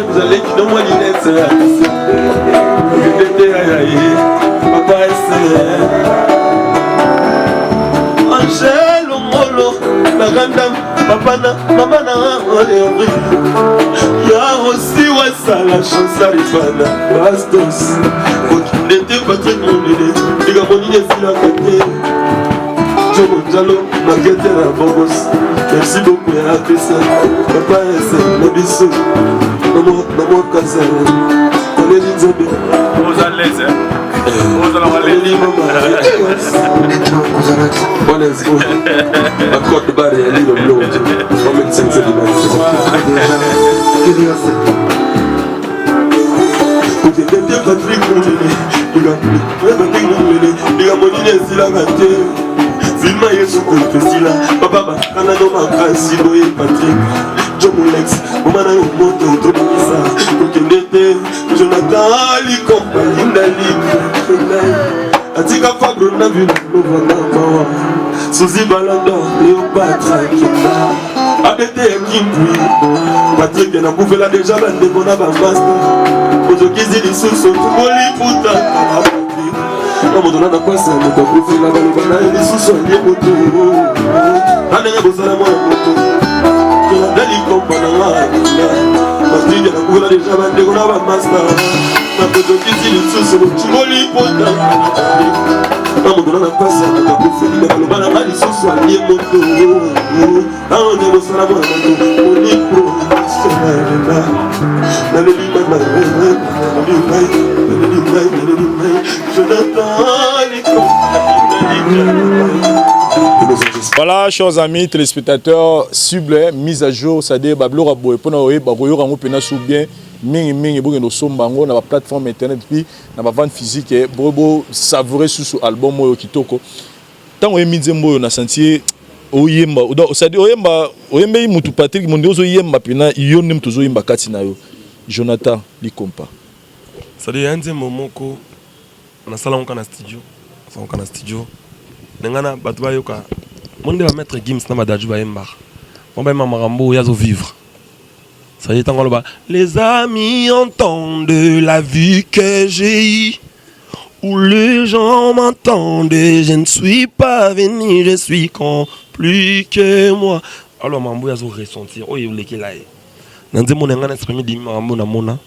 vous allez qui donne moi l'inette papa Angèle Molo la grande dame papa na maman na ya aussi ouais ça la chance à l'ifana bastos il était Patrick Mondele les gars mon ligne est la côté Jomo Jalo maquette la bobos merci beaucoup et à tout ça papa c'est le bisou Namo Kazan, allez Nzambe. Vous allez, vous allez mama. Let's go. I caught the body, I need a blow. I'm in sense of the man. Patrick Mondele, il a monné si la gâté. Filma Yesu Kontesila, papa Kanado Makasi, Boye Patrick. Jomolex, Omana Yomoto, Tobisa, Kokenete, Jonathan Ali, compagnie d'Ali, Atika Fabro, Navu, Novana, Suzy Balanda, Léopatra, Kenda, Abete Kimpui, Patrick, n'a bouffé la déjà, la débonaba master, Ozokizi, les sous-sous, Moli, Puta, non, mon donnant n'a pas ça, mais t'as bouffé la balobana, et les sous-sous, les motos, Anna Bosala, moi, la moto. Dali kompananga Patrick na kula deja bande kona ba master na kozo kisi litsusu chumoli pota na mudona na pasa na kufeli na balobana mali susu ali moto na onde mo sala mo moto oni pro na le lima na Voilà, chers amis téléspectateurs, cible mise à jour, c'est-à-dire bablo raboye pona oye baboyo rango pena sou bien mingi boye no sombango na ba plateforme internet puis na ba vente physique et bobo savourer sous album moyo kitoko. Tant oye mizembo na sentier oyemba, c'est-à-dire oyemba mutu Patrick mondi ozo yemba pena yone mtuzo yemba kati na yo. Jonathan Likompa. C'est-à-dire un momoko na sala on kana studio, Nengana batwa yoka monde va mettre Gims na madaju ba embar. On va marambo yazo vivre. Ça y est en bas. Les amis entendent la vue que j'ai eue, où les gens m'entendent, je ne suis pas venu, je suis plus que moi. Alors mambo yazo ressentir. Oh yuleke là. Nanze mon ngana exprimer di mambo na mona.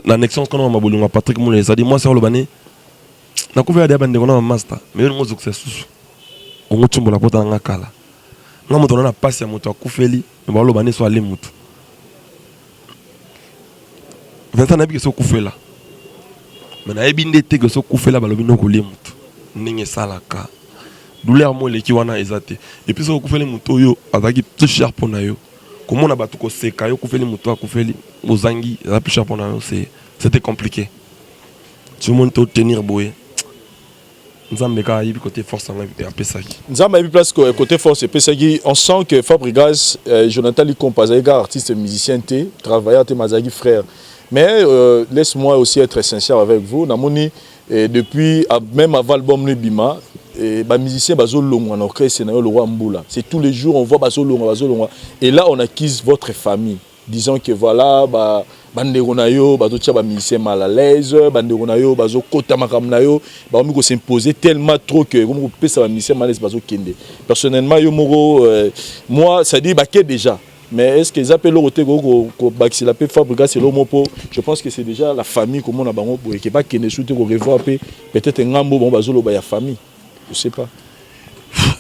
Na nexion kono mabolunga Patrick Moulé, ça dit moi c'est le bané. Na couvert des bandes on master mais on succès on mutumbo la pota nga kala nga moto na passe ya moto akufeli mais ba lo bane so ale mutu Vincent na bi so kufela mais na ebinde te que so kufela ba lo bino ko le mutu ndenge salaka douleur mo leki wana ezate et puis so kufeli muto yo azaki tout cher pour na yo comment na batu ko seka yo kufeli muto akufeli ozangi za plus cher pour na yo c'était compliqué tout le monde to tenir boye Nzambe ka yibi côté force et apesaki Nzambe yibi place côté force et pesaki on sent que Fabregas Jonathan Likompa artiste musicien té travailleur té mazagi frère mais laisse-moi aussi être sincère avec vous namoni depuis même avant l'album Nebima et les musiciens bazo longo en orchestre na yo le roi Mbula c'est tous les jours on voit bazo longo et là on acquise votre famille disons que voilà bandeko na yo bazo tia ba musicien mal à l'aise bandeko na yo bazo kota makambo na yo ba mi ko s'imposer tellement trop que comme ko pesa ba musicien mal à l'aise bazo kende personnellement yo moko moi ça dit baké déjà mais est-ce que les appels au côté ko baxi la paix Fabregas c'est l'homme po je pense que c'est déjà la famille comme on a bango pour que pas kende souté ko revoir peut-être ngambo bon bazo lo ba ya famille je sais pas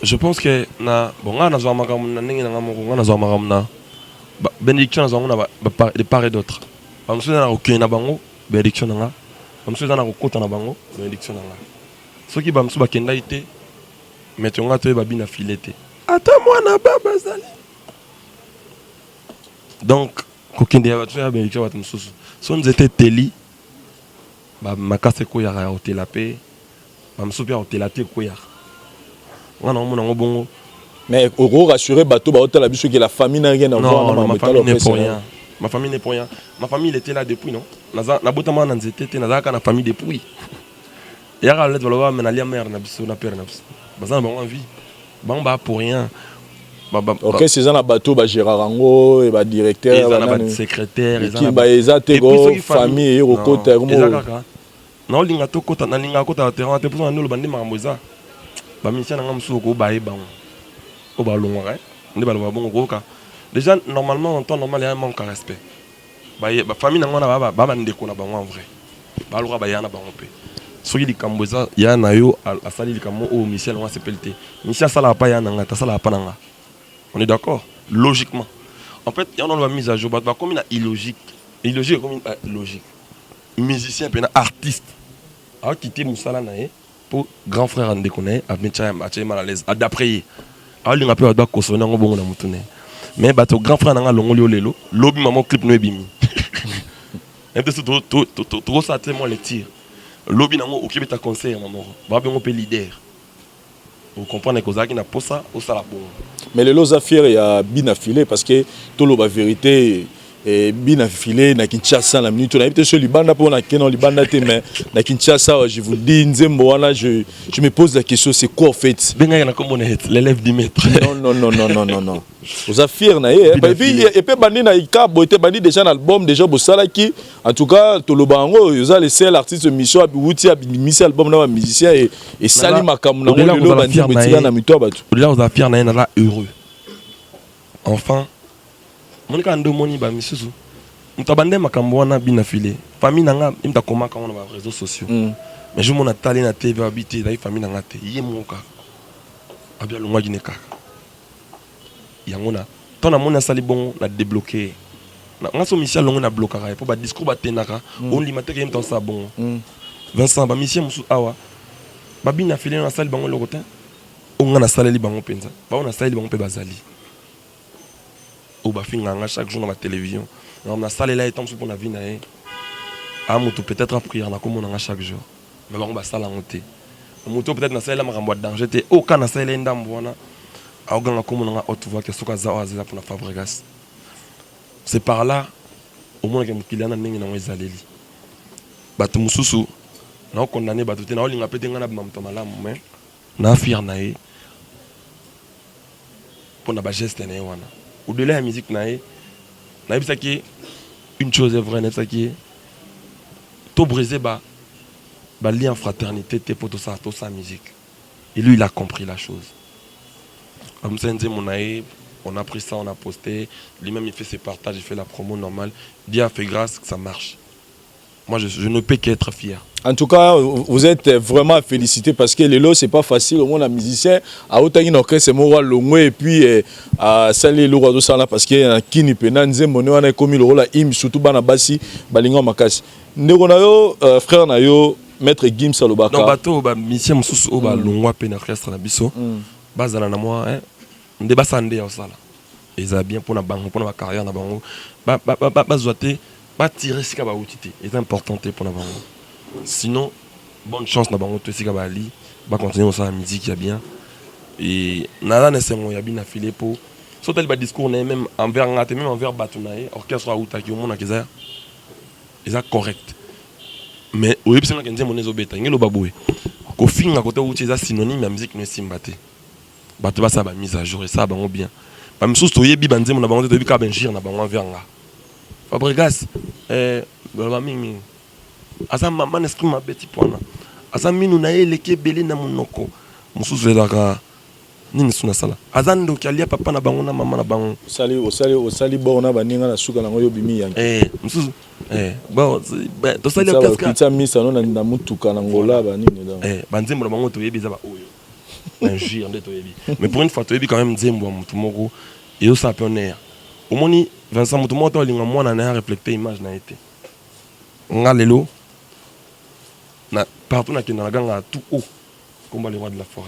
je pense que na bon na zo makambo na ndenge na ngambo na zo makambo na bénédiction na zo na de part et d'autre on se na ko na bango bénédiction na on se na ko kota na bango bénédiction na soki ba msu ba kenda ite mais tonga to ba bina filete ata mwana baba zali donc kokende ya batu ya bénédiction batu msusu so nous était teli ba makase ko ya hotel la paix ba msu pia hotel la paix ko ya wana on mona bongo mais au rassurer bateau ba hotel la biso que la famille n'a rien à voir non ma famille n'est pour rien ma famille n'est pour rien ma famille elle était là depuis non na botama na nzete te na zaka na famille depuis ya ka let baloba mais na lia mère na biso na père na biso bazana ba envie ba pour rien ok c'est ça na bateau ba Gérard Rango et ba directeur ba secrétaire et ba ezate go famille et okota comme na linga to kota na linga kota terrain te pour nous bandi makambo za ba mission na ngamsu ko ba e ba o ba longa ndi ba lo bongo ko ka déjà normalement en temps normal il y a un manque de respect ba famille na ngona ba ndeko na bango en vrai ba lo ba yana bango pe soki likambo za ya na yo asali likambo o Michel on s'appelle te Michel sala pa ya nanga ta sala pa nanga on est d'accord logiquement en fait il y a une mise à jour ba comme une illogique comme une logique musicien pena artiste a quitté musala na e pour grand frère ande connaît a mettre mal à l'aise a d'après a linga pe ba ko sona ngo bongo na mutune mais bato grand frère nanga longo lelo lobi maman clip no ebimi et de tout ça tellement les tirs lobi nango okibe ta conseil maman ba bengo pe leader vous comprenez que ozaki na posa au sala bon mais les lots affaires il y a bien affilé parce que tout le vérité et bien affilé na Kinshasa la minute on a été sur Libanda pour na Kenon Libanda te mais na Kinshasa je vous dis nzembo wana je me pose la question c'est quoi en fait benga na comme l'élève du maître non aux affaires na et puis bandi na ika boité bandi déjà dans l'album déjà bosala qui en tout cas to lo bango ils a laissé l'artiste mission a wuti a mis album na musicien et sali makamuna ngo lo bandi botika na mito batu là aux affaires na là heureux enfin mon cas ndo moni ba misusu mutabande makambo wana bina filé famille nanga imta koma ka on ba réseaux sociaux mais je mon atali na TV habité la famille nanga te yemoka abia longwa gine kaka yangona tona mona sali bon na débloquer na ngaso Michel longo na bloquer pour ba discours ba tenaka on limate ke imta sa bon Vincent ba mission musu awa ba bina filé na sali bango lokotin on na sali bango penza ba on na sali bango pe bazali ou ba finanga chaque jour dans la télévision on a salé là et tant pour la vie naé a moto peut-être à prière na comme on a chaque jour mais on va sala monter moto peut-être na salé là makambo danger te aucun na salé ndambo wana a oganga comme on a autre voix que soka za za pour la Fabregas c'est par là au moins que mukilana ndenge na ezaleli bato mususu na condamné bato te na olinga pete ngana bamto malamu mais na fier naé pour na ba geste naé wana au-delà de la musique, une chose est vraie, c'est que tout brisé, lien fraternité, pour tout ça, musique. Et lui, il a compris la chose. Comme ça, on a pris ça, on a posté. Lui-même, il fait ses partages, il fait la promo normale. Dieu a fait grâce que ça marche. Moi, je ne peux qu'être fier. En tout cas, vous êtes vraiment félicité parce que les lots, c'est pas facile. Au moins, un musicien, à Otagi, c'est moi, Longwe, et puis à Salé, le roi de Sala, parce qu'il y a Kini, Penanze, Mono, on a commis le rôle à Im, surtout Banabasi, Balinga Makasi. Negonayo, frère Nayo, Maître Gims Alobaka. Non, bateau, mission sous au longwa peine orchestre na biso. Bazala na moi, on débat sandé au sala. Ils a bien pour la banque, pour la carrière na bango. Ba zoité, ba tirer sika ba outité. C'est important pour la bango. Sinon, bonne chance na bango to sika ba ali, ba continuer ça la musique ya bien. Et nada nécessairement ya bien affilé pour sauter le discours même envers ngate même envers batunaye orchestre à outaki au monde na keza. Ils a correct. Mais au début c'est que nzembo nezo beta ngelo baboué. Ko finga côté outil ça synonyme ya musique ne simbate. Bato ba ça ba mise à jour et ça bango bien. Ba msusu to yebi banzembo na bango to yebi ka benjir na bango envers nga. Fabregas ba mingi. Asa maman esprit ma beti pona. Asa minu na eleke belé na monoko. Msusu laka nini suna sala. Asa ndo kialia papa na bango na mama na bango. Osali bona baninga na suka nango yo bimi yangi. Msusu bon to sali parce que pizza misa no na mutuka na ngola ba nini donc banzembo na bango to yebi za ba oyo un jour nde to yebi mais pour une fois to yebi quand même nzembo mutu moko et au sapionnaire au moni Vincent mutu moko to linga mwana na reflecter image na été nga lelo na partout na kina ganga tout haut comme les rois de la forêt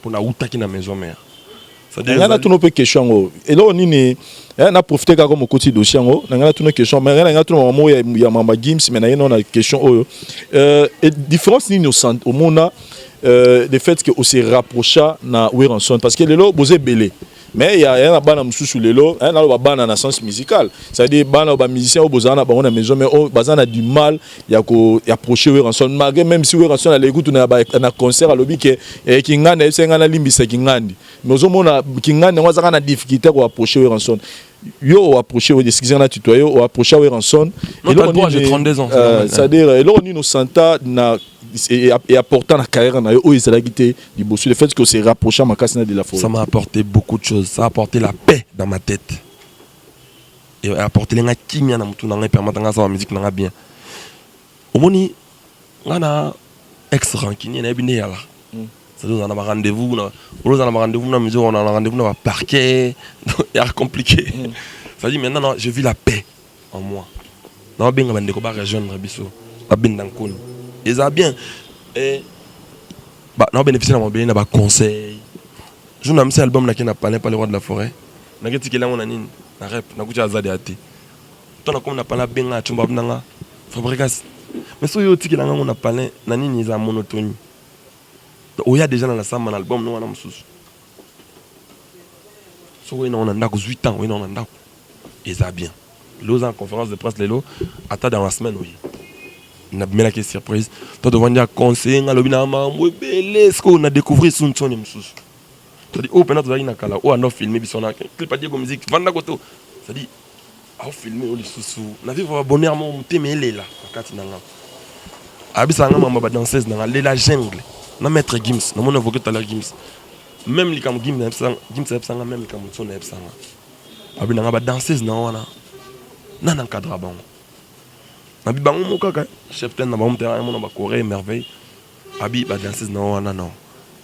pour na utaki na maison mère. Il y a tout nos questions et là on est na profiter comme côté dossier ngo na tout nos questions mais na tout moment il y a Mama Gims mais na on a question et différence ni au monde le fait que on se rapprocha na Weranson parce que lelo bozé belé mais il y a un bana mususu lelo na ba bana na sens musical ça veut dire bana ba musicien au bozana ba on a maison mais au bazana du mal il y a ko approcher Weranson malgré même si Weranson à l'écoute na concert à lobby que kingana esengana limbisa kingandi mais au mona kingandi ngwa na difficulté ko approcher Weranson yo approcher au discussion na tutoyer au approcher Weranson et là moi j'ai 32 ans ça veut dire et là on nous senta na et apportant la carrière na yo o ezalaki du bossu le fait que c'est rapprochant ma casse de la forêt. Ça m'a apporté beaucoup de choses, ça a apporté la paix dans ma tête et a apporté les kimia na mutu na permettre nga sa musique na bien au moni ngana ex rancunier na bine yala ça nous on a rendez-vous na musique on a rendez-vous na parquet il a compliqué ça dit maintenant non, je vis la paix en moi na benga bande ko ba rejoindre biso ba bindankoni et ça bien et bah non bénéficier na mobile na ba conseil je n'aime pas album na qui n'a pas les rois de la forêt na kiti kila mona nini na rap na kucha azadi ati to na comme na pas benga chumba bnanga Fabregas mais so yo tiki langa on a pas na nini za monotonie o ya déjà dans la samba album no na mususu so oui non on a ndako 8 ans oui non on a ndako et ça bien l'os en conférence de presse lelo ata dans la semaine oui na bimela ke surprise to devant dia conseiller ngalobi na mambo belé ce qu'on a découvert son son mususu to di open to na kala o no filmer biso na clip Diego musique vanda koto ça dit a filmer o lisusu na vivre bonheur mo mutemele là kati na nga abisa nga mama ba danseuse na lela jungle na maître Gims na mon évoqué tout à l'heure Gims même li kam Gims epsanga même li kam son epsanga abi na nga ba danseuse na wana na encadre bango na bi bango mokaka chef ten na bango terrain mon ba Corée merveille abi ba danseuse na wana non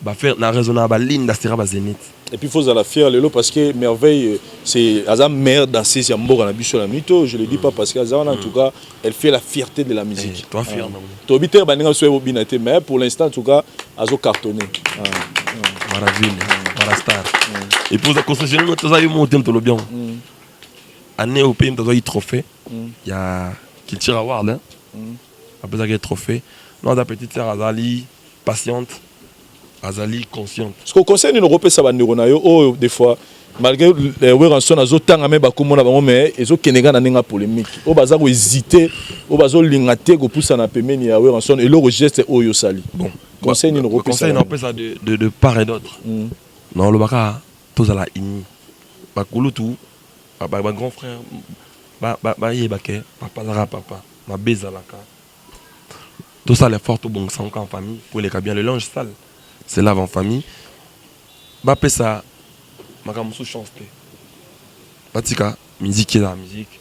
ba faire na raisonnable ba ligne d'astera ba Zénith et puis faut la fier lelo parce que merveille c'est azam mère danseuse ya mboka na biso la mito je le dis pas parce que azam en tout cas elle fait la fierté de la musique toi fier na to biter ba ninga so binate mais pour l'instant en tout cas azo cartonné maraville marastar et pour la construction notre ça yo monter to lo bien année au pays dans un trophée il y a qui tire award hein après ça trophée non la petite sœur Azali patiente Azali consciente ce qu'on concerne une européenne ça va neuronayo oh des fois malgré les Weranson azo tanga me ba komona bango mais ezo kenega na ninga polémique o baza ko hésiter o bazo lingate ko poussa na pemeni ya Weranson et le geste oyo sali bon conseil une européenne ça de part et d'autre non le baka tozala ini ba kulutu ba grand frère ba yebake papa ma bezalaka tout ça les fortes bon sang en famille pour les bien le linge sale c'est lave en famille ba pesa makamusu chance te batika musique la musique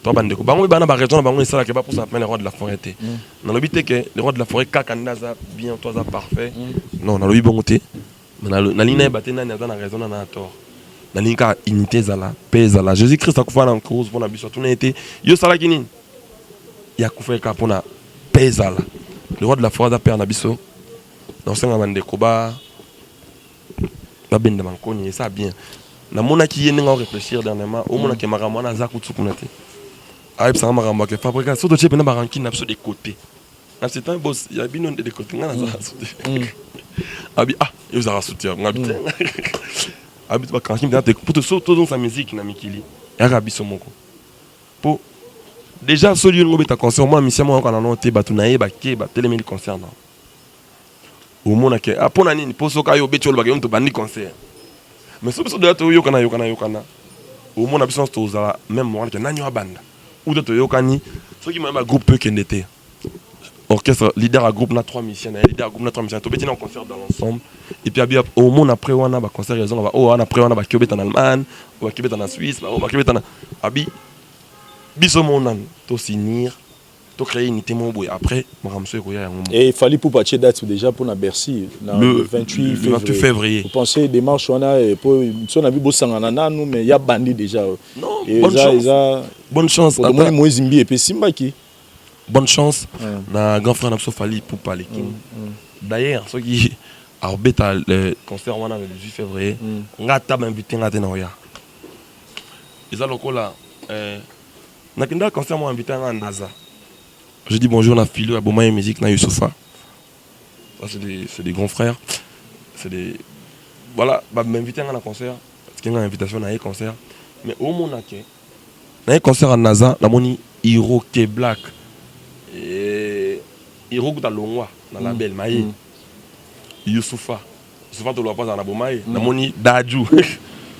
to bandeko bango bana ba raison bango ça que pas pour ça les rois de la forêt te na lobi te que les rois de la forêt kakanda za bien toi ça parfait non na lobi bongo te na ligne ba te na na raison na tort na linka unité zala pesa la Jésus Christ a kufa en cause pour na biso tout na été yo sala kinini ya kufa ka pour na pesa la le roi de la forêt da père nabiso dans senga mandeko ba benda mankoni ça bien na mona ki yene nga réfléchir dernièrement au mona ke makambo na za kutsukuna te aïe ça makambo ke fabrica surtout chez bena baranki na de côté na c'est un boss il y a bino de côté nga na za sauter abi ah il vous a sauter ngabi abi ba kanki mta pour te sauter dans sa musique na mikili ya rabiso moko pour déjà celui ngo beta concert moi mission moi kana no te batu na ye ba ke ba telemeli concert na au mona ke apona nini poso ka yo betcho ba ke mto bandi concert mais ce que tu yokana au moins absence to za même moi que nanyo banda ou de yokani ce qui m'a groupe qui n'était orchestre leader à groupe na 3 musiciens leader à groupe na 3 musiciens to beti en concert dans l'ensemble et puis au moins après wana ba concert raison va oh après wana ba kobet en Allemagne ou ba kobet en Suisse ba kobet en abi biso monan to signer to créer une unité mon boy après maramso ko ya et il fallait pour partir date déjà pour na Bercy le 28 février vous pensez démarche on a pour on a vu bosangana nanu mais il y a bandi déjà non bonne chance pour moi Moizimbi et puis Simbaki bonne chance na grand frère Napso Fali pour parler d'ailleurs ce qui a obéta le concert wana le 18 février ngata m'inviter ngata na oya ils allons là na kinda concert moi invité à NASA. Je dis bonjour à Philo, à Bomaye Musique, à Youssoufa. C'est des grands frères. C'est des. Voilà, bah, m'inviter à un concert. Parce qu'il y a une invitation à un concert. Mais au moins, il y a un concert à NASA, la moni Hiro K Black. Hiro Gouta Longwa, dans la belle Maï. Youssoufa. Youssoufa, tu ne l'as pas dans la Bomaye. La moni Dadju.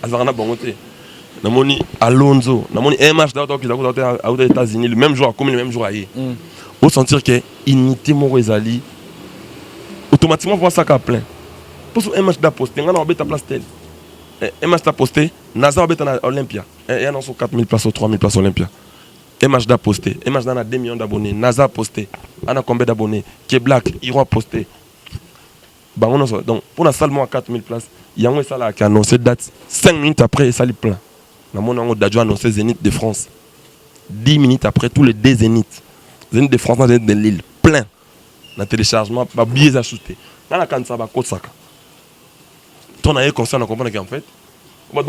Azarana Bongote. Namoni Alonso, namoni MH d'autres qui sont aux États-Unis le même jour, comme le même jour à y. Au sentir que unité Morezali, automatiquement voir ça qu'à plein. Pour ce MH d'a posté, on a embêté à place tel. MH d'a posté, NASA embêté à Olympia. Il y en a 4000 places ou 3000 places Olympia. MH d'a posté, MH d'a 2 millions d'abonnés, NASA a posté, on a combien d'abonnés? Qui est Black, Hiro a posté. Donc pour la salle à 4000 places, il y a un salle qui a annoncé date 5 minutes après, ça est plein. On a annoncé Zénith de France. 10 minutes après, tous les 2 Zénith. Zénith de France, Zénith de Lille. Plein. Le téléchargement, pas billets achetés. Dans la canne, ça va côte sac. Ton aïe concerne, on comprend qu'en fait. Mais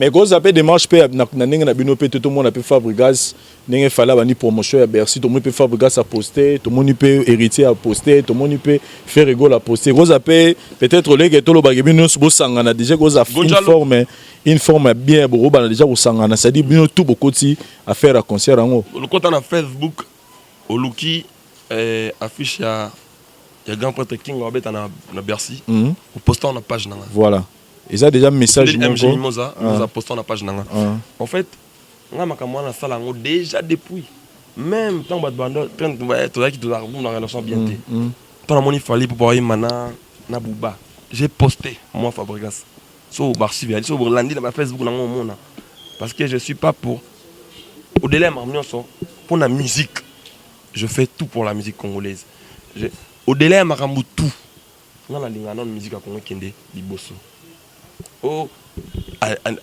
quand vous avez des marches, tout le monde peut faire gaz, il faut faire promotion à Bercy, tout le monde peut faire gaz à poster, tout le monde peut hériter à poster, tout le monde peut faire rigole à poster. Vous avez peut-être les gars, vous avez déjà une forme bien, vous avez déjà c'est-à-dire tout beaucoup à faire un concert. Le compte en Facebook, au Luki, affiche il y a grand prêtre King à Bercy, vous postez en page. Voilà. Ils ont déjà un message. MG Mimosa, nous a posté dans la page. En fait, on a ça déjà depuis. Même tant que tu as dit la relation bien. Tant que il fallait pour pouvoir y mana na Bouba. J'ai posté, moi Fabregas. Sur Barchi, sur Burlandi, dans ma Facebook. Parce que je ne suis pas pour. Au-delà de pour la musique, je fais tout pour la musique congolaise. Au-delà de tout, on a la musique à Congo Kende, Liboso. Oh,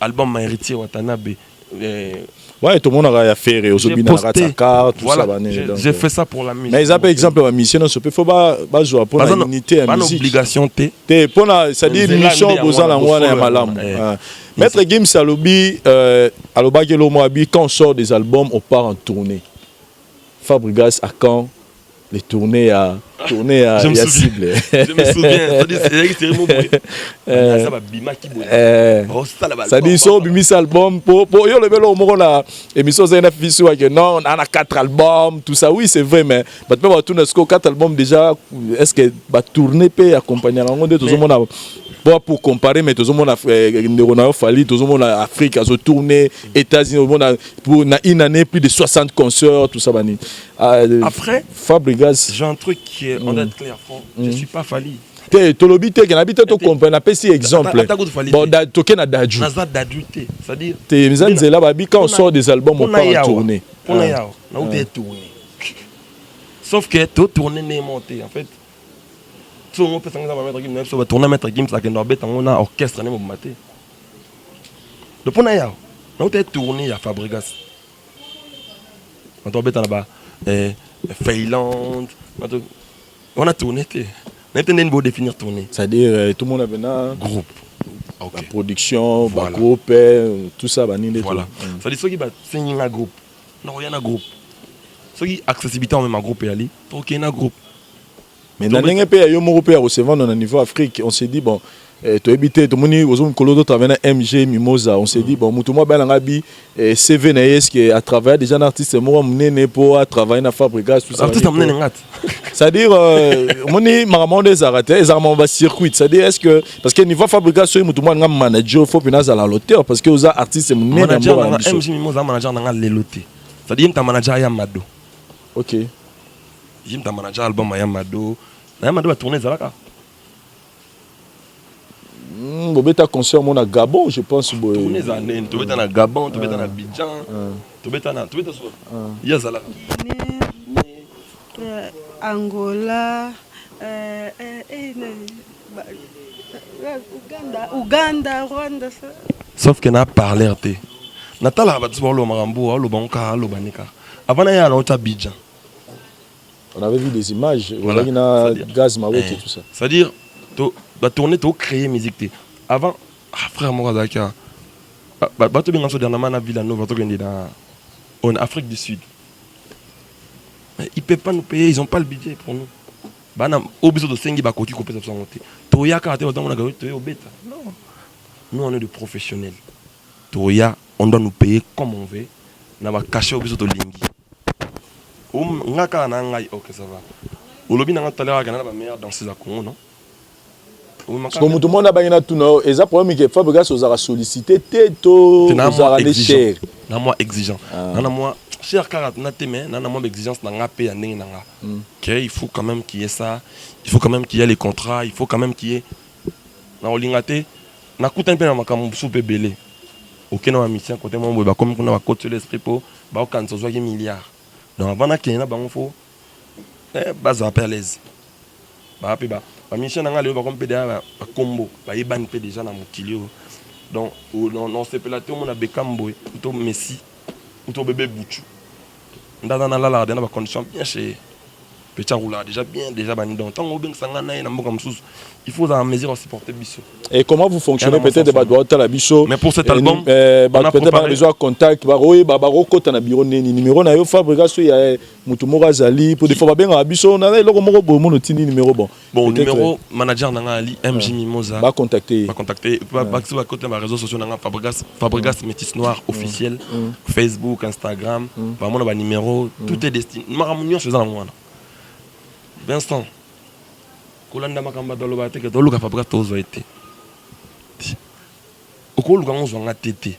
album héritier Watanabe. Ouais, tout le monde a fait j'ai fait ça pour la musique. Mais ils appellent exemple la mission, il faut pas jouer pour l'unité à musique. Obligation c'est-à-dire mission aux Alangwana et Malam. Maître Gims Alobi, Alobaki Lomoabi, quand on sort des albums, on part en tournée. Fabregas à quand les tournées à cible. Je me souviens, c'est mon bruit. Ça dit ça bimis album pour yo le vélo au la émission c'est une affiche que non on a 4 albums tout ça oui c'est vrai mais maintenant tout est-ce que 4 albums déjà est-ce que va tourner peut accompagner tout le monde pour comparer mais tout le monde a fallu tout le monde en Afrique a tourné États-Unis pour une année plus de 60 concerts tout ça bani. Après Fabregas j'ai un truc qui est on doit être clair je suis pas fallu. Tolobi te que n'habite to comprendre petit exemple bon token na Dadju naza d'adulté c'est-à-dire te mizanze là babi quand on sort des albums on part en tournée on a yao na où t'es tourné sauf que tout tourner n'est monté en fait tout on peut s'engager à mettre Gims ça va tourner mettre Gims ça que n'obet on a orchestre n'est pas maté le pont na yao na où t'es tourné à Fabregas on t'obet là-bas Feyland On a tourné. On a beau définir tourner. C'est-à-dire, tout le monde a maintenant Groupe. la production, Voilà. le groupe, tout ça. Voilà. Ça dit ceux qui c'est un groupe. Non, il y a un groupe. Ceux qui accessibilité en même groupe et aller. Ok, il y a un groupe. Mais dans les pays, il y a un pays recevoir au niveau Afrique. On s'est dit, bon, tu habites, tout le monde, aux hommes colodos, tu as MG, Mimosa. On s'est dit, bon, tout le monde a un CV, qui à travers des gens artistes, moi, je pour travailler dans la fabrique. Artiste, on a c'est-à-dire, on est marrant des arrêtés, les armes va circuit. C'est-à-dire, est-ce que, parce que niveau fabrication, tout le monde a un manager, il faut que à l'auteur, parce que les artistes, c'est manager, MG, Mimosa, manager, on a l'éloté. C'est-à-dire, tu as manager, Yamado. Ok. Jim ta manager album à Yamado. Yamado va tourner Zalaka. Bobeta concert mon à Gabon, je pense. Tourner Zanen, tu vas à Gabon, tu vas à Abidjan, tu vas à Zalaka. Angola, Uganda, Rwanda. Sauf que n'a parlé RT. Natala va dire le Marambo, le Banka, le Banika. Avant d'aller à Abidjan. On avait vu des images, voilà. Il y a gaz Mawek et tout ça. C'est-à-dire, tu vas tourner, tu vas créer musique. Avant, frère Morazaka, tu vas bien dernièrement à Villanova, en Afrique du Sud. Mais ils ne peuvent pas nous payer, ils n'ont pas le budget pour nous. Au besoin de 5 bakoti qu'on peut s'en monter. Toya karaté, on non. Nous, on est des professionnels. Toya, on doit nous payer comme on veut. On va cacher au besoin de Lingi. Ngaka na ngai ok ça va. Olobi na ngatala kana ba meilleur danseuse à Congo non. Comme tout le monde a bagné tout non, et ça problème que Fabregas aux a sollicité to aux a cher. Na moi exigeant. Na moi cher car na témé, na moi exigence na ngapé ya ndenge nanga. OK, il faut quand même qu'il y ait ça, il faut quand même qu'il y ait les contrats, il faut quand même qu'il y ait na olingate na kuta un peu na makambo soupe belé. OK na mission côté moi ba comme on a côté l'esprit pour ba o kan so zo milliards. Donc avant qu'il y ait un faut base à l'aise. Bah mission n'a pas comme PDA combo, bah il ban déjà dans mon kilio. Donc on s'est pelé tout le monde a Bekambo, tout Messi, tout bébé Bouchou. Dans la dernière condition bien chez petit roulard déjà banni donc tant que ça n'a pas comme sous il faut en mesure de supporter Bissot. Et comment vous fonctionnez peut-être de droit à la Bissot? Mais pour cet album on a peut-être besoin de contact côté na bureau numéro na yo Fabregas il y a Mutumora Zali pour des fois bien à Bissot on a le numéro bon numéro manager na Ali MJ Mimosa va contacter sur côté ma réseaux sociaux na Fabregas Métis Noir officiel Facebook Instagram vraiment ba numéro tout est destiné maramunion chez dans moi. Vincent, Kolanda Makamba dans le bateau, que Toluka Fabregas tous été. Au cours où on a tété,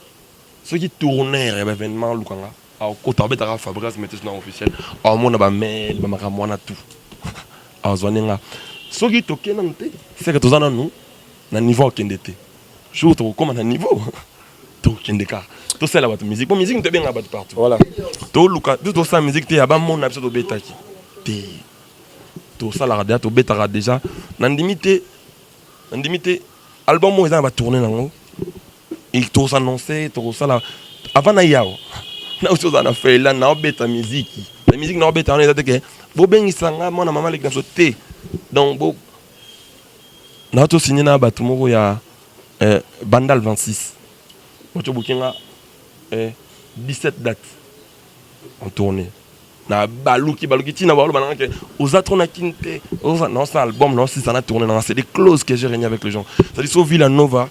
ceux qui tournaient l'événement, Lukanga, au côté de Fabregas Métis Noir officiel, au monde a mail, Makamoana tout. À Zwanenga. Ceux qui toquent nanté, c'est que tous en nous, na niveau aucun d'été. Je vous trouve comme un niveau. Tout qui est tout ça la musique. Bon musique, tu bien là-bas partout. Voilà. Tout Luka, tout ça musique, tu as pas mon absent de bétaki. Tout ça la radio, tout bétara déjà. Nandimité, album où ils ont tourné là. Il tout ça annoncé, tout ça là. Avant na yao. Na aussi on a fait là na bêta musique. La musique na bêta on est que bo ben isanga moi na maman les dans té. Donc bo na to signé na batu moko ya Bandal 26. Moi tu bookinga 17 dates en tournée. Na baluki tina balo banana que aux autres na kinte non ça album non si ça a tourné non c'est des clauses que j'ai régné avec les gens ça dit sur Villanova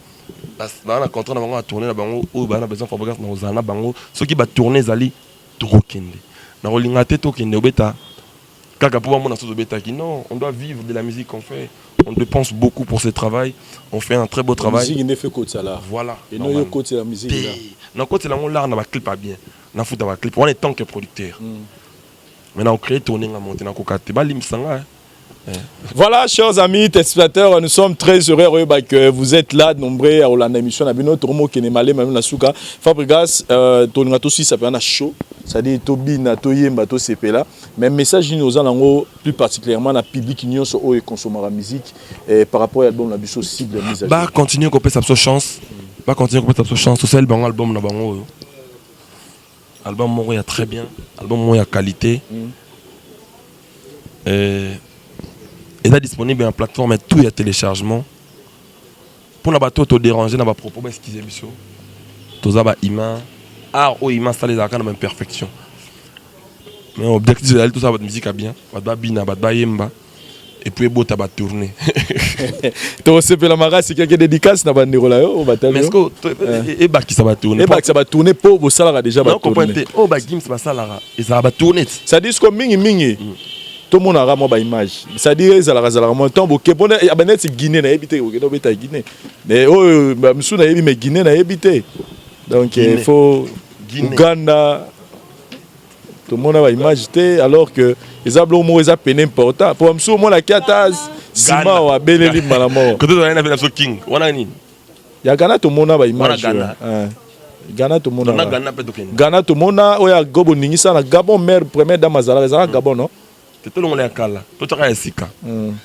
dans la contrat na tourner na bango ou bana besoin Fabregas na ozana bango ceux qui va tourner zali trokende na rolingate to kende obeta kaka pour moi na so obeta qui non on doit vivre de la musique qu'on fait on dépense beaucoup pour ce travail on fait un très beau travail musique ne fait que ça là voilà et non yo côté la musique là na côté là on l'art na ba clip pas bien na futa ba clip on est tant que producteur. Maintenant, on crée tourner à monter dans le voilà, chers amis téléspectateurs, nous sommes très heureux que vous êtes là, nombreux à Hollande émission. Nous avons un qui est malé, même la souka. Fabregas, tourner aussi, ça peut être un show. C'est-à-dire, Tobina, Toyemba, Tosepe là. Mais message, nous avons plus particulièrement la public qui nous sommes consommer la musique par rapport à l'album, la biso cible de mise à jour. Bah, continuer à couper sa chance. Bah, continuer à couper sa chance. Tout ça, le bon album, album Moro est très bien, album Moro est qualité. est disponible sur la plateforme et tout y a téléchargement. Pour ne pas te déranger, n'a pas propos, excusez moi. Tout ça va ima, art ou ima ça les accords dans perfection. Mais l'objectif c'est d'aller tout ça votre musique à bien, votre bina, votre yemba. Et puis beau tabac tourner. Tu sais que la mara c'est quelqu'un dédicace na bandero là au bataillon. Mais est-ce que et bah qui ça va tourner? Et bah que ça va tourner pour vos salaires déjà va tourner. Oh bah Gims va salaire et ça va tourner. Ça dit comme mingi. Tout le monde a moi ba image. Ça dit zala mon temps boké bon abanet c'est Guinée na habité au Guinée. Mais oh ba msu na mais Guinée na habité. Donc il faut Ouganda. Tout le monde a ba image alors que les ablo mo eza peine important pour msu mo la kiataz sima wa beleli malamo. Quand tu as un king, wana nini? Ya Ghana tout le monde a ba image. Ghana tout le monde a. Ghana tout le monde a oya gobo ningisa na Gabon mère première dame azala za Gabon non? Tout le monde est à Kala. Tout le monde est à Sika.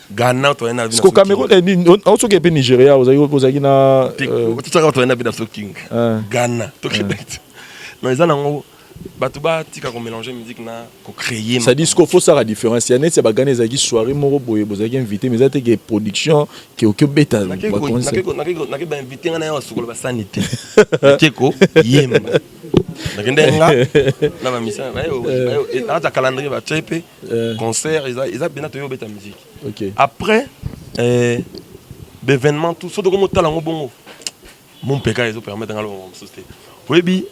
Ghana, tu as un avis. Parce qu'au Cameroun, on se fait Nigeria, vous avez na. Tout le monde est un avis dans king. Ghana. Non, ils ont Batouba, tu as mélangé musique na, qu'on créer. Ça dit ce qu'il faut ça la différence. Il y a des Ghanais qui soirée moro boye, vous avez invité, mais ça c'est des productions qui au bêta. N'a pas invité on a sur la sanité. Keko yem. Nakendenga na ma mission et dans ta calendrier va chepe concert ils a bien toyo bêta musique. OK. Après événement tout ça de comme talent bon. Mon PK ils ont permis dans le société. Oui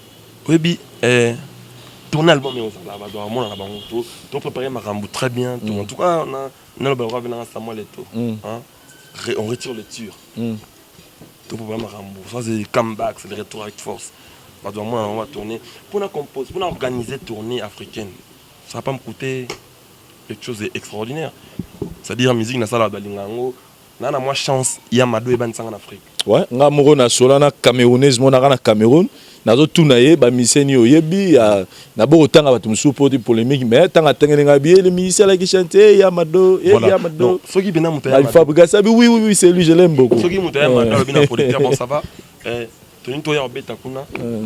tourner l'album mais on va doit mon là tout préparer ma rambo très bien en tout cas on a le droit venir ensemble les tout hein on retire le tir tout préparer ma rambo ça c'est comeback c'est le retour avec force on va tourner pour la composer pour organiser tournée africaine ça va pas me coûter quelque chose d'extraordinaire c'est-à-dire musique na sala balingango na moi chance il y a mado et ban sang en Afrique ouais nga moko na solana camerounaise mona na Cameroun nazo tunaye ba miseni oyebi na bo otanga batu musu pour des polémiques mais tanga tengelenga bien les musiciens là qui chantaient ya mado ya mado ceux qui bina mutaya il fabrique ça oui c'est lui je l'aime beaucoup ceux qui mutaya mado bina politique bon ça va toni to ya beta kuna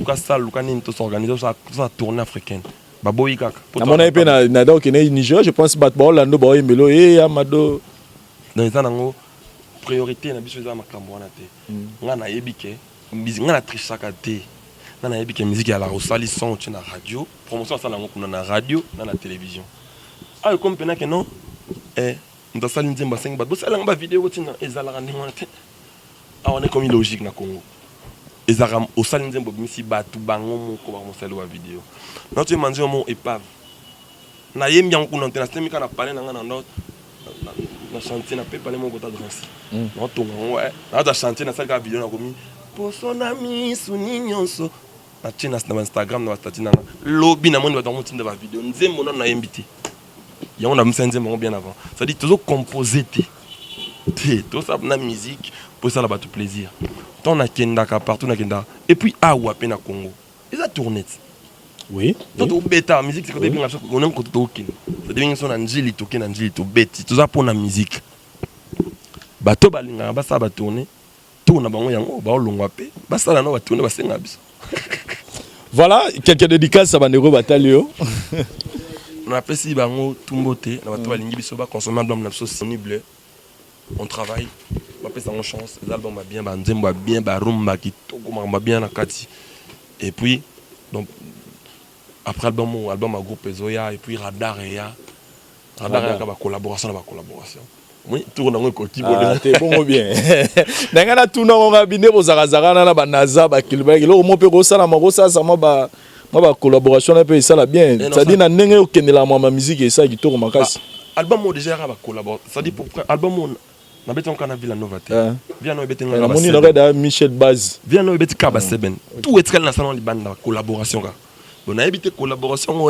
ka salle ka nini to s'organiser ça tournée africaine ba boyi kaka na mona epe na donc Niger je pense bat ba Orlando ba yemelo ya mado dans les anango priorité na biso za makambo wana te nga na yebike nga na trishaka te nga na yebike musique ya la osali son na radio promotion ça na na radio na la télévision ah comme pena que non ndasali nzemba 5 bat bo sala nga vidéo tina ezala randi ngona te ah on est comme illogique na Congo ezara osali nzembo misi batu bango moko ba mosala wa vidéo non tu manzi mon épave na yembi en kuna tena stemika na parler na nga na ndot na chanter na pepa les mon kota danse non to ouais na chanter na sala vidéo na komi pour son ami suni nyonso na china na Instagram na statut na lobby na monde ba dans motinda ba vidéo nzembo na yembiti ya on a msenze mon bien avant ça dit toujours composer tout ça na musique pour ça là ba tout plaisir ton na kenda ka partout na kenda et puis awa pe na Congo ils a tourné oui tout bêta musique c'est côté bien on aime côté tokin ça devient son anjili tokin anjili to bêti tout ça pour la musique bato balinga ba ça ba tourner tout na bango yango ba olongwa pe ba sala na ba tourner ba senga biso voilà quelques dédicaces à bandero batalio on appelle si bango tumbote na bato balingi biso ba consommer album na biso disponible on travaille on appelle ça en chance les albums va bien ba nzembo va bien ba rumba qui to bien na kati et puis donc après album à groupe Zoya et puis Radar ya ba collaboration oui tout on a côté t'es bon bien nangana tout non on va biner aux zarazarana na banaza ba kilbek lo mo pe ko sala mo ça ba collaboration na pe ça la bien ça dit na ndenge okendela ma musique et ça qui tourne makasi album déjà ba collaboration ça dit pour album na beton kana Villanova te Villanova beton na moni na da Michel Baz Villanova beton ka ba seben tout est na salon li banda collaboration ka on a évité collaboration on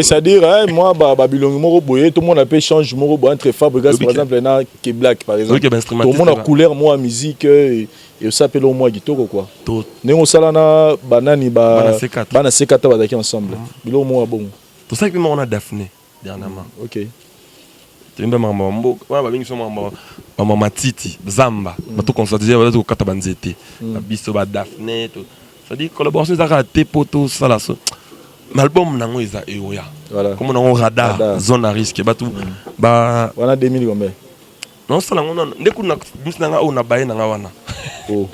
c'est-à-dire moi Babylon moko boye tout le monde a fait change moko boye entre Fabregas par exemple na Black par exemple tout le monde a couleur moi musique et ça s'appelle au moins gitoko quoi néo sala na banani bana C4 ba daki ensemble bilo moi bon tout ça que on a Daphné dernièrement OK tembe mambo wana ba bingi so mambo matiti zamba bato constater bato kata banzete biso ba Daphné c'est-à-dire collaboration ça raté poto ça là l'album nango eza Eoya. Voilà. Comme on a radar, zone à risque, bah tout, bah. Voilà 2000 combien? Non, ça là on a, dès qu'on a, on a baillé nanga wana. Oh.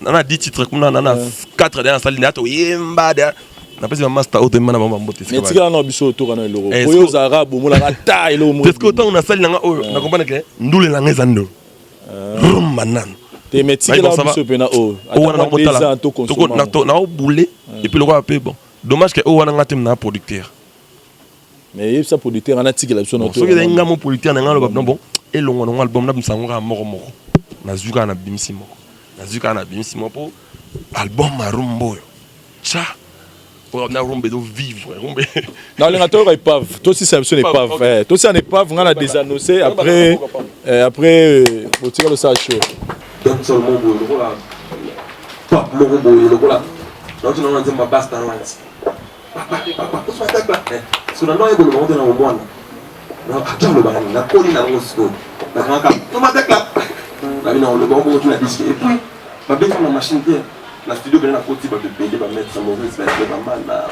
On a 10 titres, on a 4 dans la salle, on a yemba derrière. On a pas si ma master auto mana bamba mbote. Mais tu as un biso autour de l'euro. Pour les arabes, on a taille l'euro. Parce que autant on a salle nanga o, na comprendre que ndule nanga zando. Manan. Tes métiers là biso pena o. On a motala. Na o boulé et puis le roi paye bon. Dommage que o wana ngatem na producteur. Mais il ça producteur on a tiki la biso autour. So que nga mo producteur na ngalo bon et longo na album na bisango moko moko. Na zuka na bimisi moko. Na zuka na bimisi moko album marumbo. Cha. On a rumbe de vivre, rumbe. Non, les nateurs épave. Toi aussi, c'est une épave. Toi aussi, on épave, on a désannoncé. Après, on tire le sac chaud. Donc, seulement, le là. Papa, mon robot, le là. Donc, tu n'as pas dit ma basse dans l'anse. Papa, tu m'as attaqué là. Parce que dans le monde, on est dans le monde. Non, attends, le baron, la colline à l'osco. La grande carte, tu m'attaques là. Là, non, le baron, tu l'as disqué. Et puis, ma belle femme, la machine qui est. La studio ben na côté ba te payer ba mettre ça mauvais ba mal na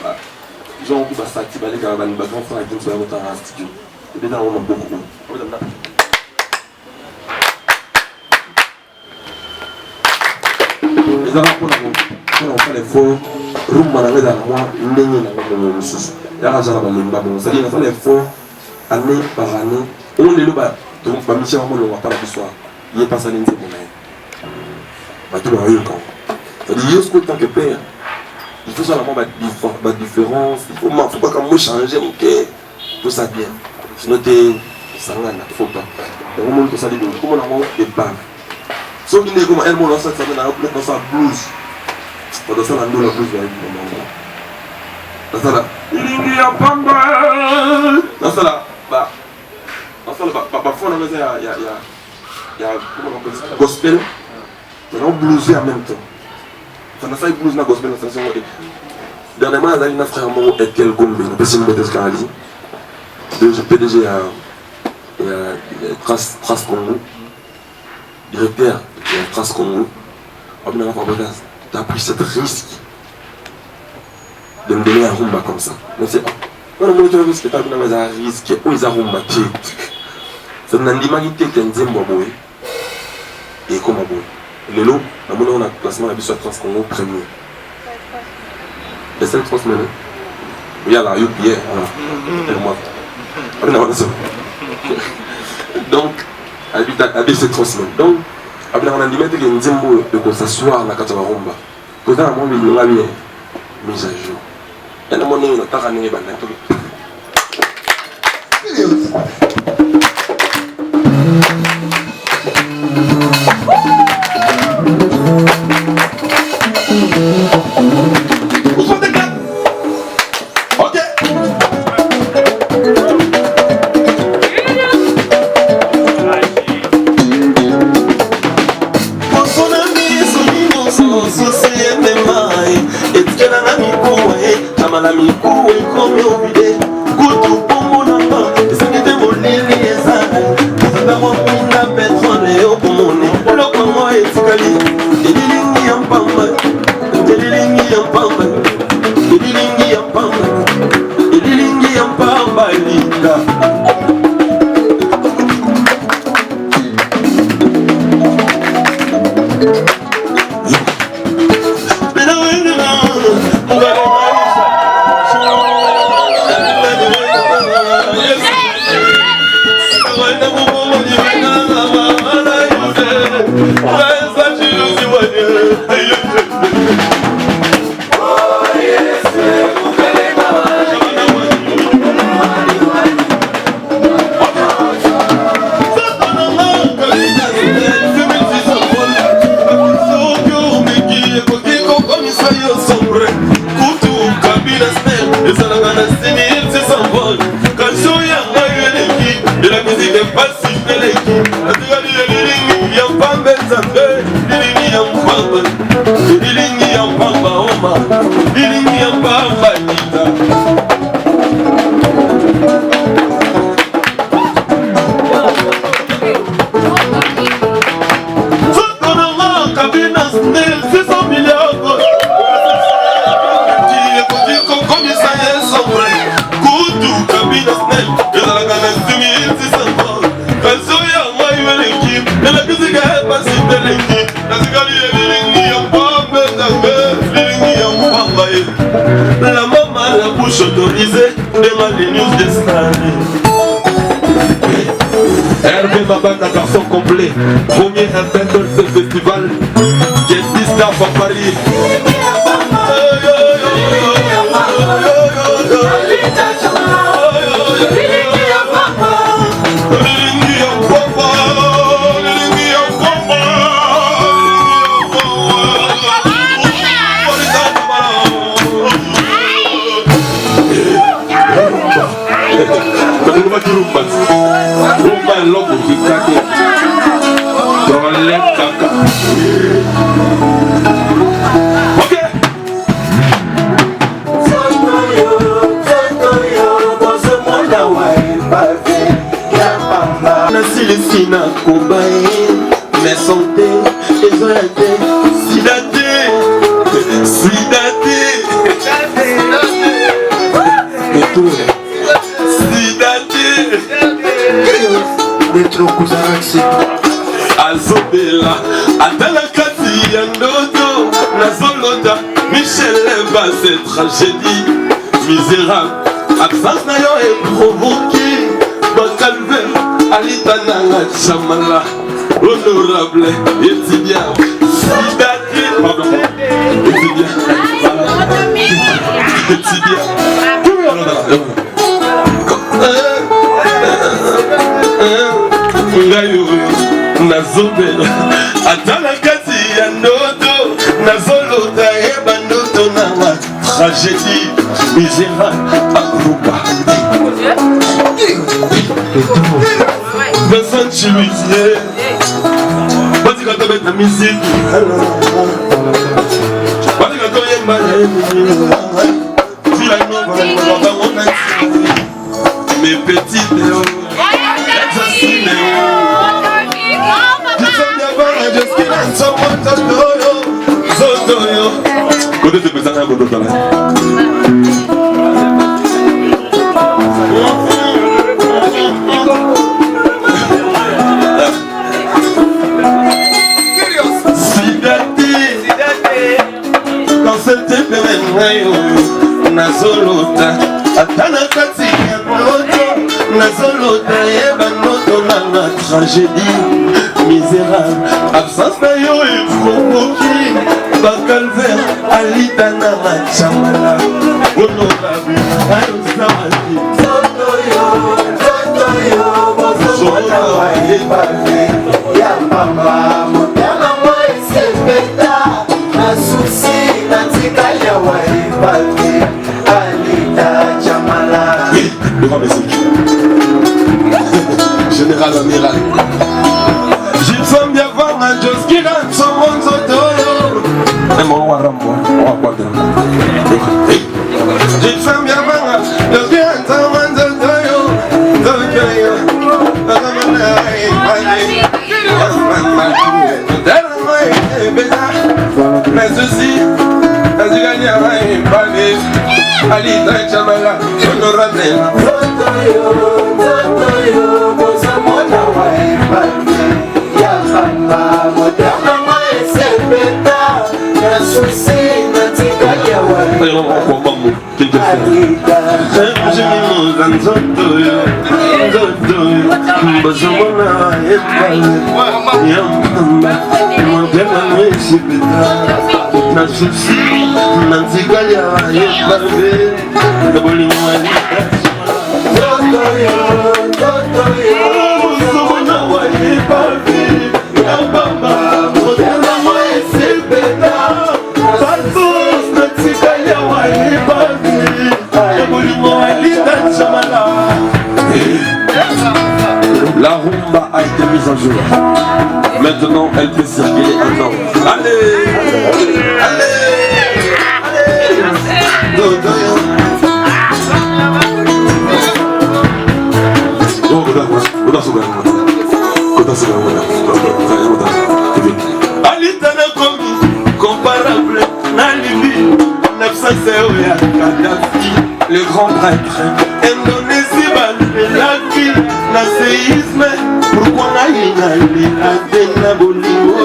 genre qui va s'activer les gars ba grand frère qui nous va monter en studio et bien on a beaucoup les avant pour on fait les faux room na dans moi ndenge na le sous ya raja na ba bon ça dit on fait les faux année par année on les ba donc ba mission on va pas la soir il est pas ça l'indé bon ba tout le temps. Il faut tant que père, il faut seulement la différence, il faut pas comme moi changer, ok, tout ça bien. Sinon, ça ne faut pas. Et au moment où ça dit, comment on a des bagues. Sauf qu'il est comme elle, mon ancêtre, ça vient dans sa blouse. Dans ça, la blouse, dans ça là, il y a pas dans ça là, parfois on il y a comment on appelle ça, gospel, mais on blouse en même temps. Ça n'a pas été na gospel na station. Dernièrement, il y a un frère mon Etel Gombe, un petit modèle Scali. Le PDG a Trace Congo. Directeur de Trace Congo. Tu as pris ce risque de me donner un rumba comme ça. Mais c'est pas. Quand on a un risque, tu as pris un risque. Où ils ont rumba. C'est une animalité qui est un Zimbabwe. Et comme un boy. Le lot, on a classement la Trans Congo premier. Les 5 3 semaines. Il y a la UPA. Donc, avec ces 3 semaines. Donc, après, on a dit qu'il y a une Zimbo de s'asseoir dans la Katawarumba. Pour ça, on a mis mise à jour. Et on a mis une taranée. La maman a la bouche autorisée demande les news des stars. Hervé Mabana, garçon complet. Premier battle ce festival. Get this star for Paris. Sina Kobaye, mais santé, désolé, sidaté, sidaté, et tout, sidaté, des trop cousins Azobela, Atalakati, Yandodo, Nazoloda, Michel Eva, c'est tragédie, misérable, absence d'ailleurs est provoqué, Bakalver. Alitananga Chamala, honorable, étudiant, Sidati, pardon, étudiant, Nazobela, Atalakati, Yanodo, Nazolota, Ebanoto, Nanga, tragédie, misérable, Agrupa. Vincent Chiluisier, vas-y quand tu mets ta musique. Vas-y quand tu mets ma mes petites Léo, Exercice Léo. Tu sens bien voir un just kill and someone touch Zotoyo. Côté de Bézana, côté de Bézana. Nazolota, Atanakati, Yanoto, Nazolota, Ebanoto, Nana, tragédie, misérable, absence d'ayo et provoqué, Bakalver, Alitana, Chamala, honorable, Ayosamati, Zotoyo, Zotoyo, Zotoyo, Ebale, Yamama, Motana, Moi, Sepeta, Nasusi, Natika, Yawaï. Oui, le grand message. Général amiral. J'ai besoin bien voir un Joss qui rentre son monde Zotoyo. Et mon roi Rambo, roi Quadra. J'ai besoin bien voir un Joss qui rentre son monde Zotoyo. Zotoyo. Mais ceci, vas-y gagner un palais. Alita Chamala, honorable. Zotoyo, Zotoyo, Bozamona, Waipane, Yahamba, Moderna, Maesepeta, Nasusi, Natika, Yawai. Alita, Zotoyo, Zotoyo, Bozamona, Waipane, Yahamba, Moderna, Maesepeta. Nasusi, Nanzikalia, Yepalve, the bowling one. Zotoyo, Zotoyo, Sumona, Yepalve, Yabamba, Modena, Maesepeta, Pasos, Nanzikalia, Yepalve, the bowling one, Chamala. La rumba a été mise en jour. Maintenant, elle peut circuler un an. Allez, allez, allez. Alitana komi comparable na Libye 900 ya Kadhafi, le grand prêtre. Indonésie balelaki na séisme. Pourquoi na bolingo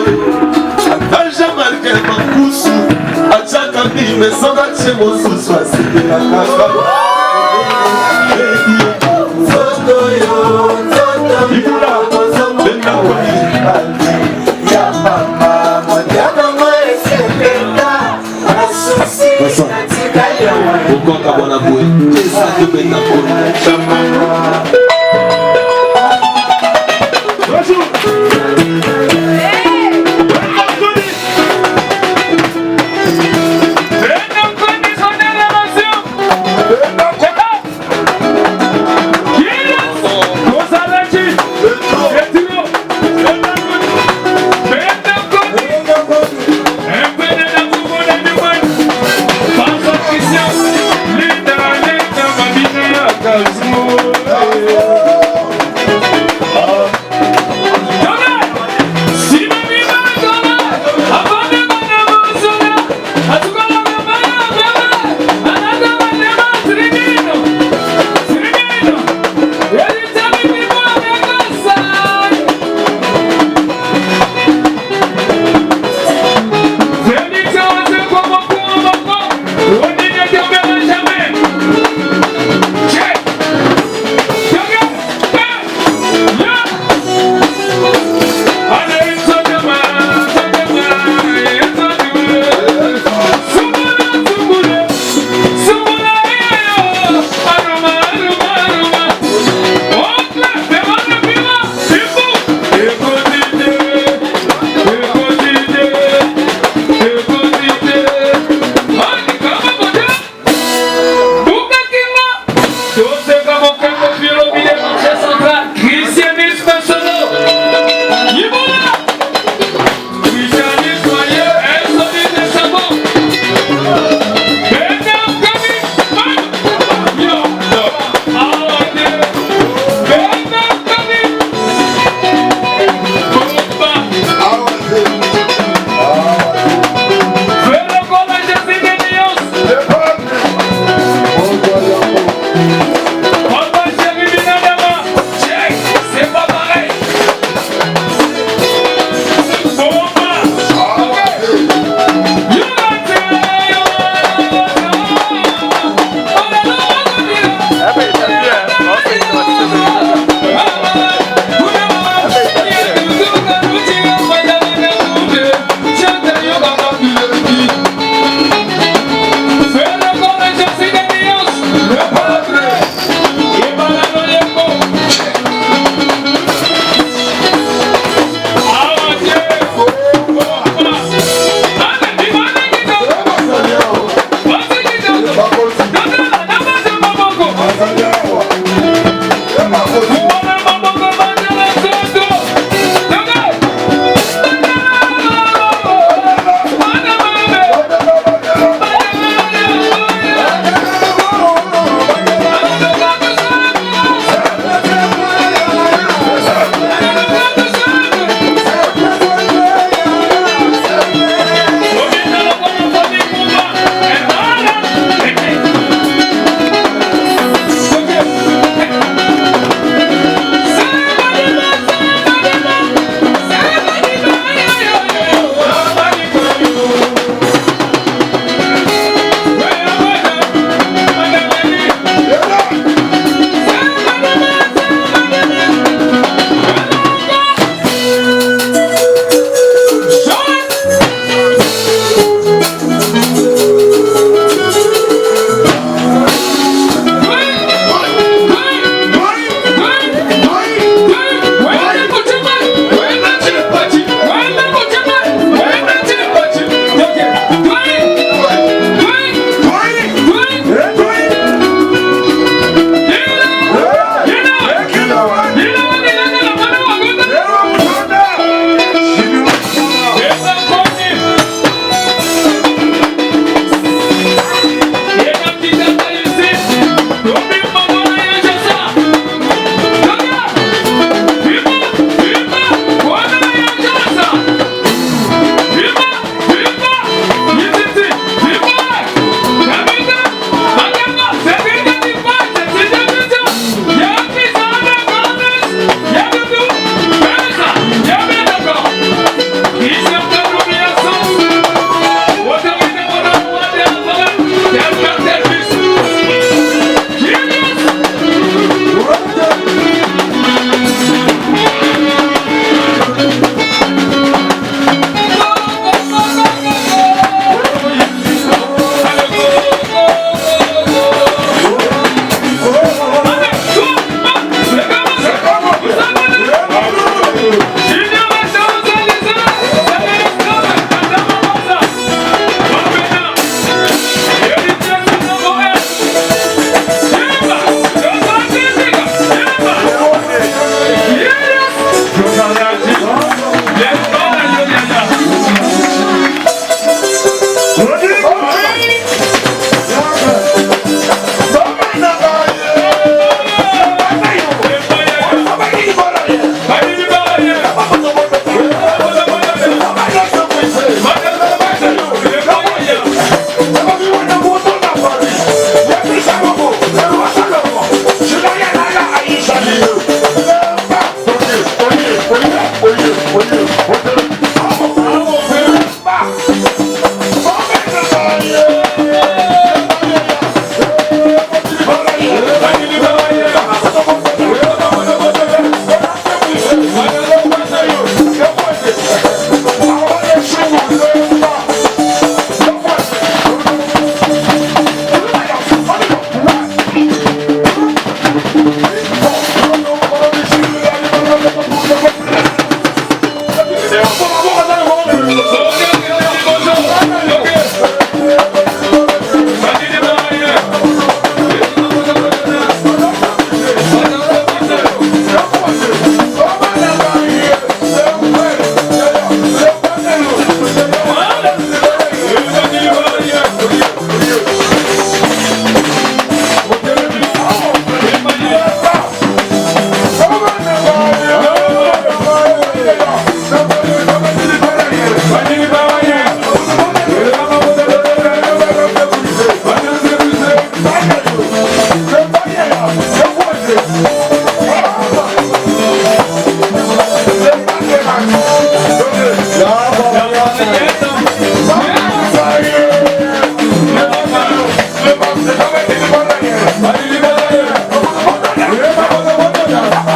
mesonga tie mosusu asepelaka ibula benga koni ya mama modianango esepeta asusi natika yawa okoka bona boye eza tobenda koni